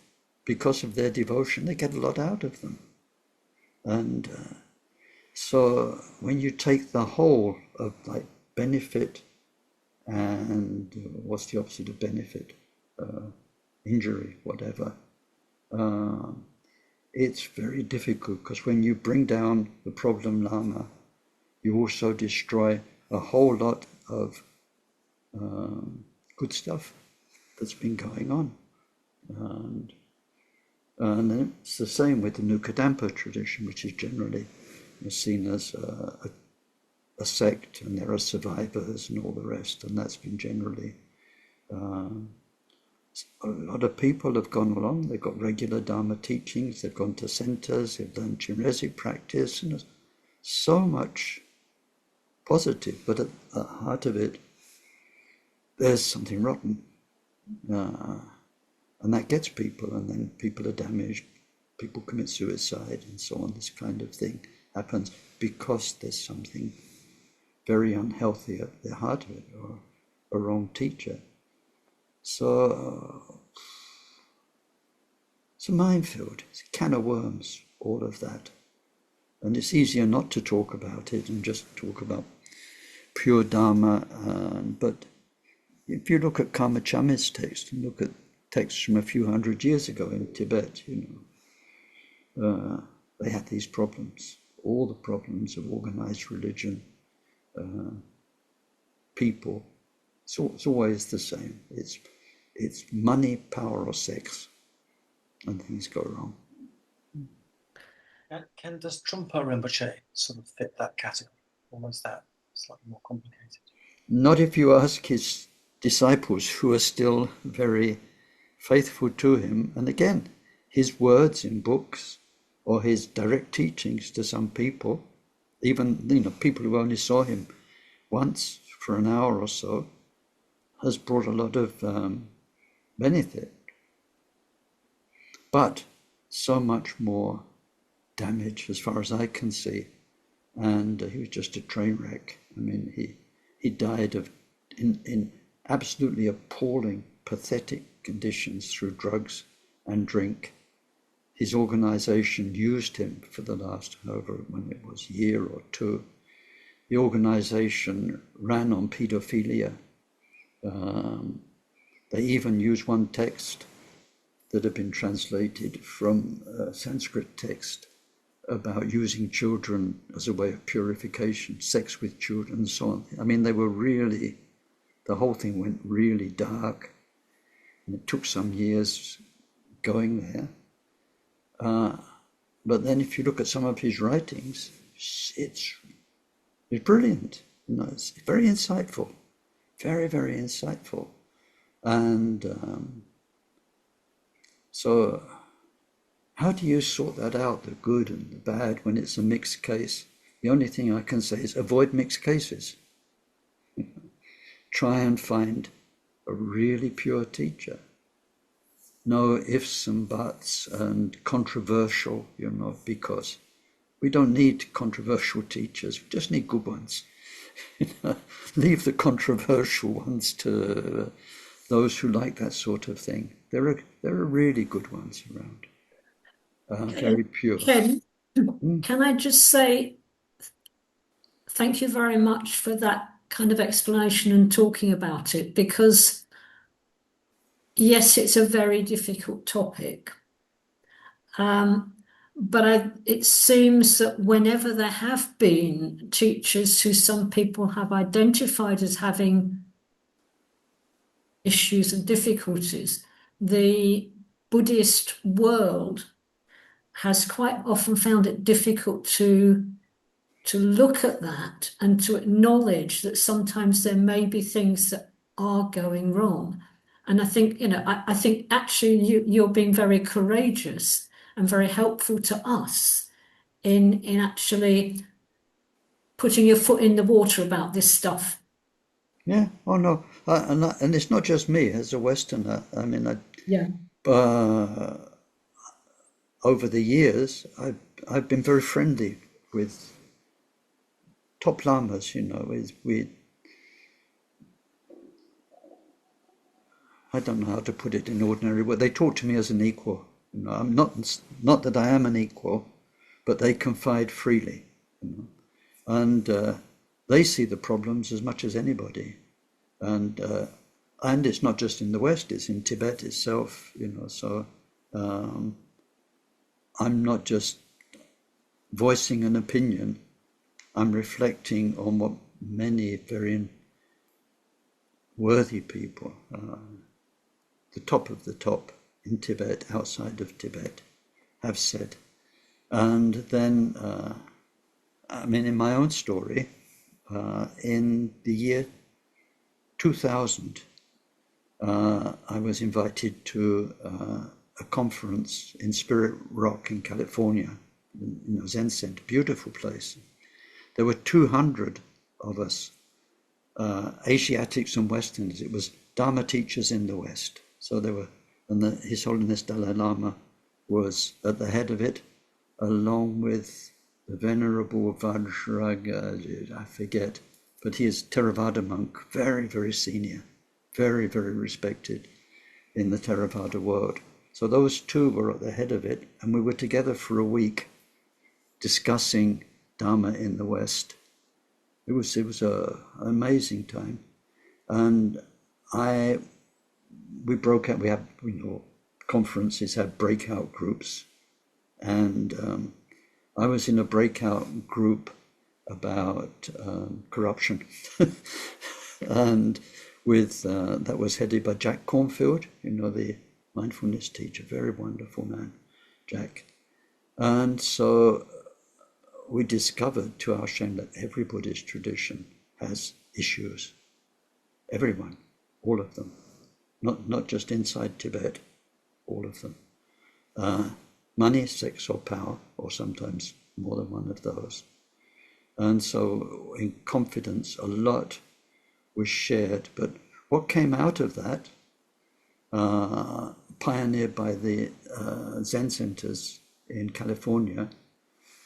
because of their devotion, they get a lot out of them. And so when you take the whole of like benefit and what's the opposite of benefit? Injury, whatever. It's very difficult because when you bring down the problem lama, you also destroy a whole lot of good stuff that's been going on. And it's the same with the Nukadampa tradition, which is generally seen as a sect, and there are survivors and all the rest, and that's been generally a lot of people have gone along, they've got regular Dharma teachings, they've gone to centers, they've learned Chinrezig practice, and there's so much positive, but at the heart of it, there's something rotten. And that gets people, and then people are damaged, people commit suicide, and so on. This kind of thing happens because there's something very unhealthy at the heart of it, or a wrong teacher. So it's a minefield, it's a can of worms, all of that. And it's easier not to talk about it and just talk about pure Dharma. But if you look at Karma Chamé's text and look at texts from a few hundred years ago in Tibet, they had these problems, all the problems of organized religion, people. It's always the same. It's money, power, or sex, and things go wrong. Does Trungpa Rinpoche sort of fit that category? Or is that slightly more complicated? Not if you ask his disciples, who are still very faithful to him. And again, his words in books or his direct teachings to some people, even people who only saw him once for an hour or so, has brought a lot of benefit. But so much more damage as far as I can see. And he was just a train wreck. I mean, he died in absolutely appalling, pathetic conditions through drugs and drink. His organization used him for the last, when it was, year or two. The organization ran on pedophilia. They even used one text that had been translated from a Sanskrit text about using children as a way of purification, sex with children and so on. I mean, the whole thing went really dark, and it took some years going there. But then if you look at some of his writings, it's brilliant. It's very insightful, very, very insightful. And so how do you sort that out, the good and the bad, when it's a mixed case? The only thing I can say is avoid mixed cases. Try and find a really pure teacher. No ifs and buts and controversial, because we don't need controversial teachers. We just need good ones. Leave the controversial ones to those who like that sort of thing. There are really good ones around. Very pure. Ken, can I just say thank you very much for that kind of explanation and talking about it, because yes, it's a very difficult topic. But it seems that whenever there have been teachers who some people have identified as having issues and difficulties, the Buddhist world has quite often found it difficult to look at that and to acknowledge that sometimes there may be things that are going wrong. And I think, I think actually you're being very courageous and very helpful to us in actually putting your foot in the water about this stuff. Yeah. Oh no. And it's not just me as a Westerner. I mean, Yeah. Over the years, I've been very friendly with top lamas. I don't know how to put it in ordinary words. They talk to me as an equal. I'm not that I am an equal, but they confide freely. And they see the problems as much as anybody. And it's not just in the West; it's in Tibet itself. So I'm not just voicing an opinion. I'm reflecting on what many very worthy people, the top of the top in Tibet, outside of Tibet, have said. And then, in my own story, in the year 2000, I was invited to a conference in Spirit Rock in California, Zen Center, beautiful place. There were 200 of us, Asiatics and Westerners. It was Dharma teachers in the West. So there were, and His Holiness Dalai Lama was at the head of it, along with the Venerable Vajraga, I forget, but he is Theravada monk, very, very senior, very, very respected in the Theravada world. So those two were at the head of it, and we were together for a week discussing Dharma in the West. It was an amazing time. And we broke out, we had, conferences had breakout groups. And I was in a breakout group about corruption. And that was headed by Jack Cornfield, the mindfulness teacher, very wonderful man, Jack. And so we discovered, to our shame, that every Buddhist tradition has issues. Everyone, all of them, not just inside Tibet, all of them. Money, sex, or power, or sometimes more than one of those. And so in confidence, a lot was shared. But what came out of that, pioneered by the Zen centers in California,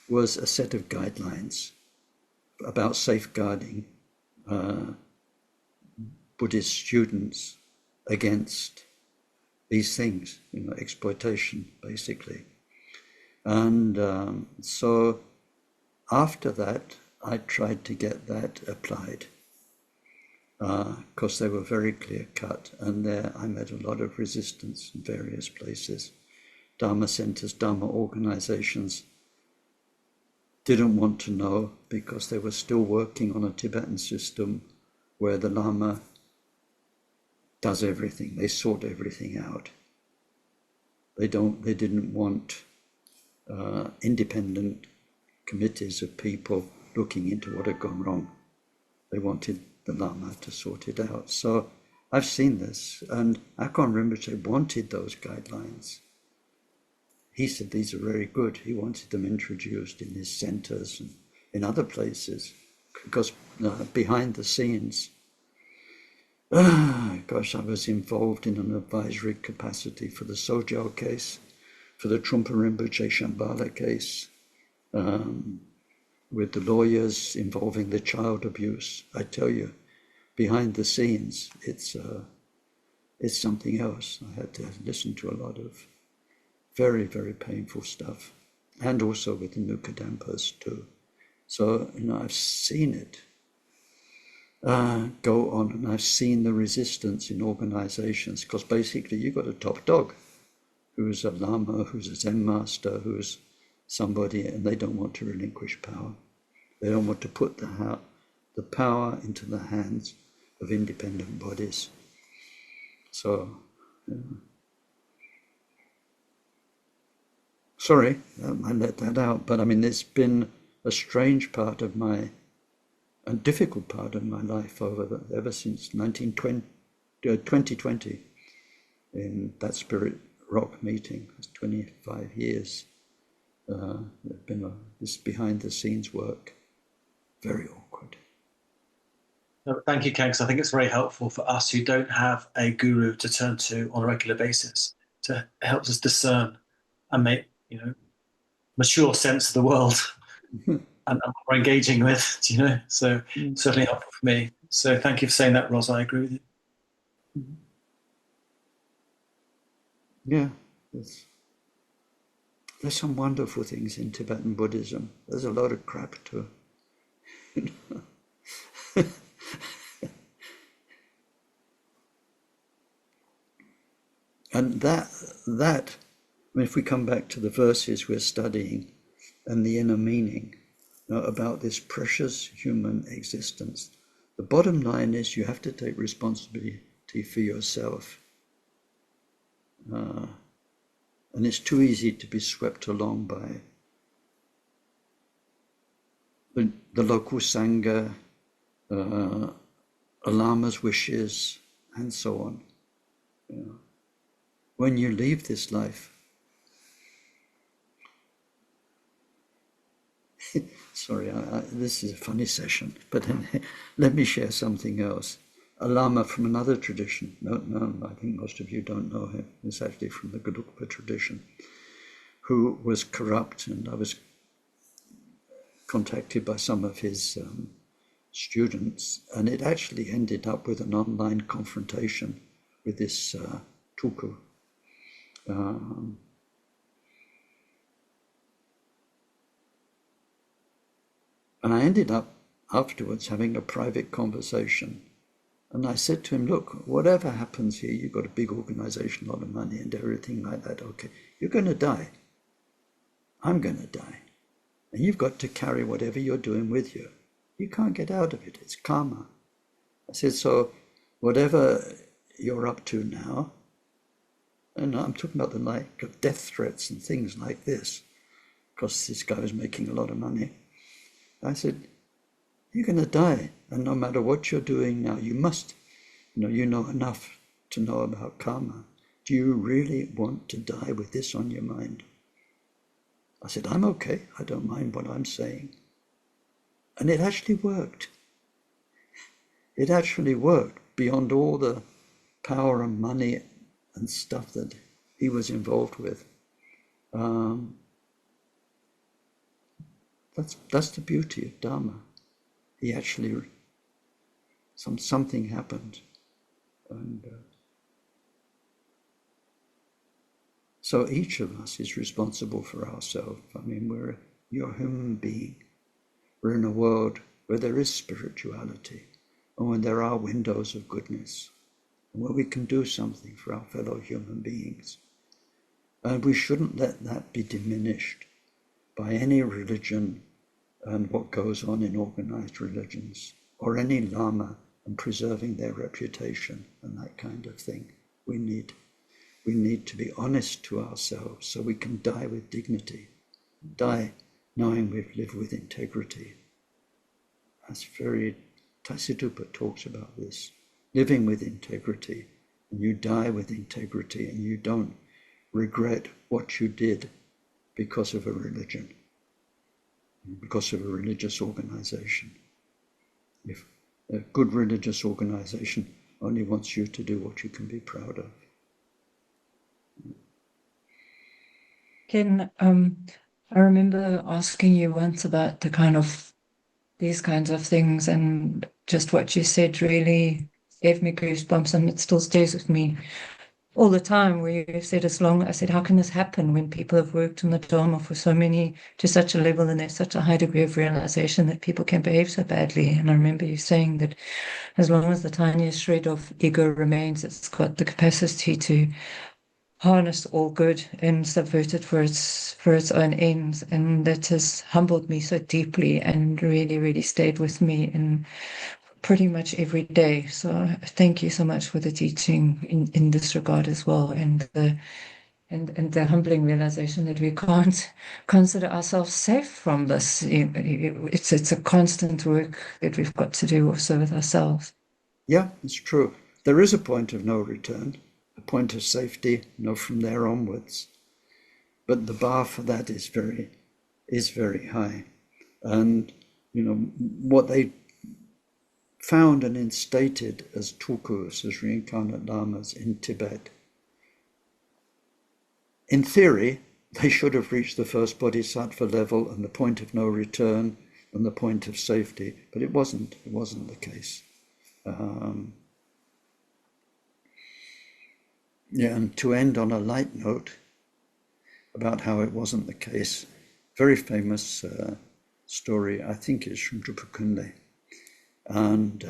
was a set of guidelines about safeguarding Buddhist students against these things, exploitation, basically. And so after that, I tried to get that applied, because they were very clear-cut, and there I met a lot of resistance in various places. Dharma centers, Dharma organizations didn't want to know, because they were still working on a Tibetan system where the Lama does everything. They sort everything out. They didn't want independent committees of people looking into what had gone wrong. They wanted the Lama to sort it out. So I've seen this, and Akon Rinpoche wanted those guidelines. He said these are very good. He wanted them introduced in his centers and in other places, because behind the scenes, I was involved in an advisory capacity for the Sojao case, for the Trungpa Rinpoche Shambhala case, with the lawyers involving the child abuse. I tell you, behind the scenes, it's something else. I had to listen to a lot of very, very painful stuff, and also with the Nukadampas too. So, I've seen it go on, and I've seen the resistance in organizations, because basically you've got a top dog who's a Lama, who's a Zen master, who's somebody, and they don't want to relinquish power. They don't want to put the power into the hands of independent bodies. So, sorry, I let that out, but I mean, it's been a strange part of a difficult part of my life ever since 2020, in that Spirit Rock meeting. It's 25 years. There's been this behind the scenes work, very awkward. No, thank you, Ken, because I think it's very helpful for us who don't have a guru to turn to on a regular basis to help us discern and make mature sense of the world and what we're engaging with, so certainly helpful for me. So thank you for saying that, Ros. I agree with you. Yeah, there's some wonderful things in Tibetan Buddhism. There's a lot of crap too. And that, I mean, if we come back to the verses we're studying and the inner meaning, about this precious human existence, the bottom line is you have to take responsibility for yourself. And it's too easy to be swept along by the local Sangha, a Lama's wishes, and so on. When you leave this life, sorry, this is a funny session, but let me share something else. A Lama from another tradition, no, I think most of you don't know him, he's actually from the Gelugpa tradition, who was corrupt, and I was contacted by some of his students, and it actually ended up with an online confrontation with this Tuku. And I ended up afterwards having a private conversation. And I said to him, look, whatever happens here, you've got a big organization, a lot of money and everything like that. Okay, you're going to die. I'm going to die. And you've got to carry whatever you're doing with you. You can't get out of it. It's karma. I said, so whatever you're up to now, and I'm talking about the like of death threats and things like this, because this guy was making a lot of money. I said, you're going to die, and no matter what you're doing now, you must, you know enough to know about karma. Do you really want to die with this on your mind? I said, I'm okay. I don't mind what I'm saying. And it actually worked. It actually worked beyond all the power and money and stuff that he was involved with. That's the beauty of Dharma. He actually, something happened. And so each of us is responsible for ourselves. I mean, you're a human being. We're in a world where there is spirituality, and when there are windows of goodness, and where we can do something for our fellow human beings. And we shouldn't let that be diminished by any religion and what goes on in organized religions, or any lama and preserving their reputation and that kind of thing. We need to be honest to ourselves so we can die with dignity, die knowing we've lived with integrity. That's Taisitupa talks about this, living with integrity, and you die with integrity, and you don't regret what you did because of a religion, because of a religious organization. If a good religious organization only wants you to do what you can be proud of. Ken, I remember asking you once about these kinds of things, and just what you said really gave me goosebumps, and it still stays with me all the time, where you said, I said, how can this happen when people have worked on the Dharma for to such a level, and there's such a high degree of realization that people can behave so badly? And I remember you saying that as long as the tiniest shred of ego remains, it's got the capacity to harness all good and subvert it for its own ends. And that has humbled me so deeply and really, really stayed with me in pretty much every day. So thank you so much for the teaching in this regard as well, and the humbling realization that we can't consider ourselves safe from this. It's a constant work that we've got to do also with ourselves. Yeah, it's true. There is a point of no return, a point of safety, from there onwards. But the bar for that is very high. And, what they found and instated as tulkus, as reincarnate lamas in Tibet, in theory, they should have reached the first bodhisattva level and the point of no return and the point of safety, but it wasn't the case. And to end on a light note about how it wasn't the case, very famous story, I think is from Drupakunde. And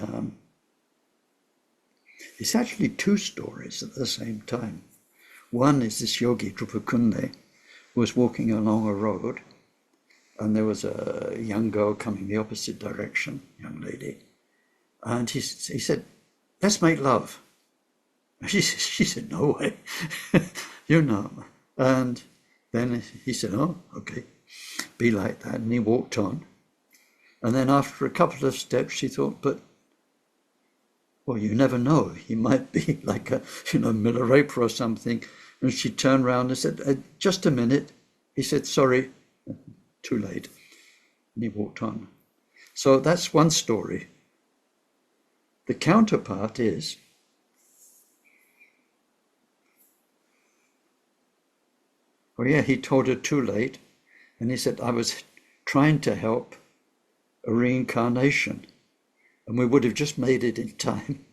it's actually two stories at the same time. One is this yogi, Drupakunde, was walking along a road, and there was a young girl coming the opposite direction, young lady, and he said, let's make love. She said, no way, And then he said, oh, okay, be like that. And he walked on. And then after a couple of steps, she thought, but, well, you never know. He might be like a, Milarepa or something. And she turned around and said, just a minute. He said, sorry, too late. And he walked on. So that's one story. The counterpart is, he told her too late. And he said, I was trying to help a reincarnation, and we would have just made it in time.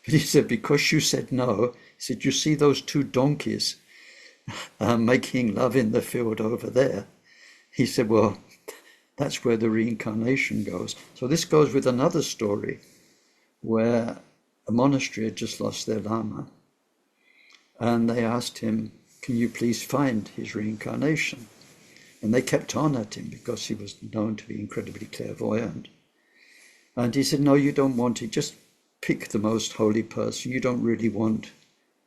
But he said, because you said no, he said, you see those two donkeys making love in the field over there? He said, well, that's where the reincarnation goes. So this goes with another story where a monastery had just lost their lama, and they asked him, can you please find his reincarnation? And they kept on at him because he was known to be incredibly clairvoyant. And he said, no, you don't want it. Just pick the most holy person. You don't really want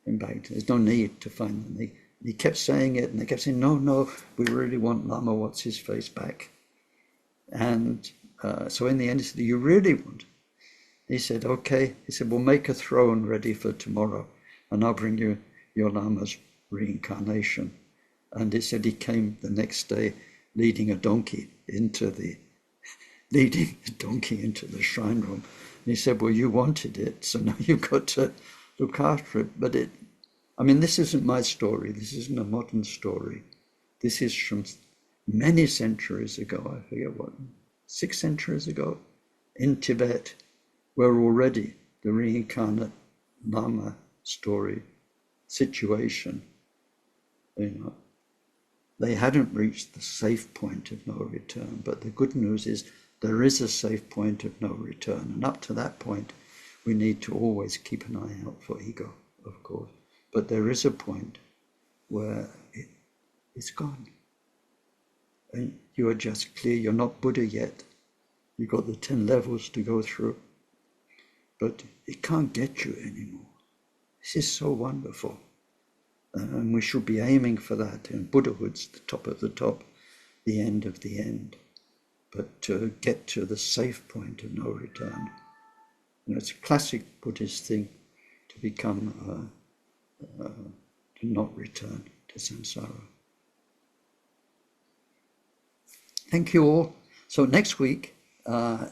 him back. There's no need to find them. He kept saying it, and they kept saying, no, we really want Lama what's his face back. And so in the end he said, you really want? He said, okay. He said, we'll make a throne ready for tomorrow, and I'll bring you your Lama's reincarnation. And he said he came the next day leading a donkey into the shrine room. And he said, well, you wanted it, so now you've got to look after it. But this isn't my story. This isn't a modern story. This is from many centuries ago. I forget what, 6 centuries ago, in Tibet, where already the reincarnate Lama story situation, they hadn't reached the safe point of no return. But the good news is there is a safe point of no return. And up to that point, we need to always keep an eye out for ego, of course. But there is a point where it's gone. And you are just clear. You're not Buddha yet. You've got the 10 levels to go through. But it can't get you anymore. This is so wonderful. And we should be aiming for that. And Buddhahood's the top of the top, the end of the end. But to get to the safe point of no return. It's a classic Buddhist thing to become, to not return to samsara. Thank you all. So next week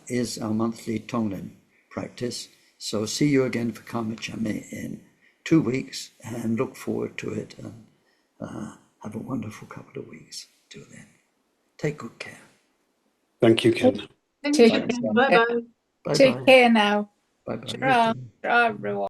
is our monthly Tonglen practice. So see you again for Karma Chamé in 2 weeks, and look forward to it, and have a wonderful couple of weeks. Till then, take good care. Thank you, Ken. Take Thanks, care. Ken. Bye bye. Bye Take bye. care now. Bye bye. Ciao, ciao everyone.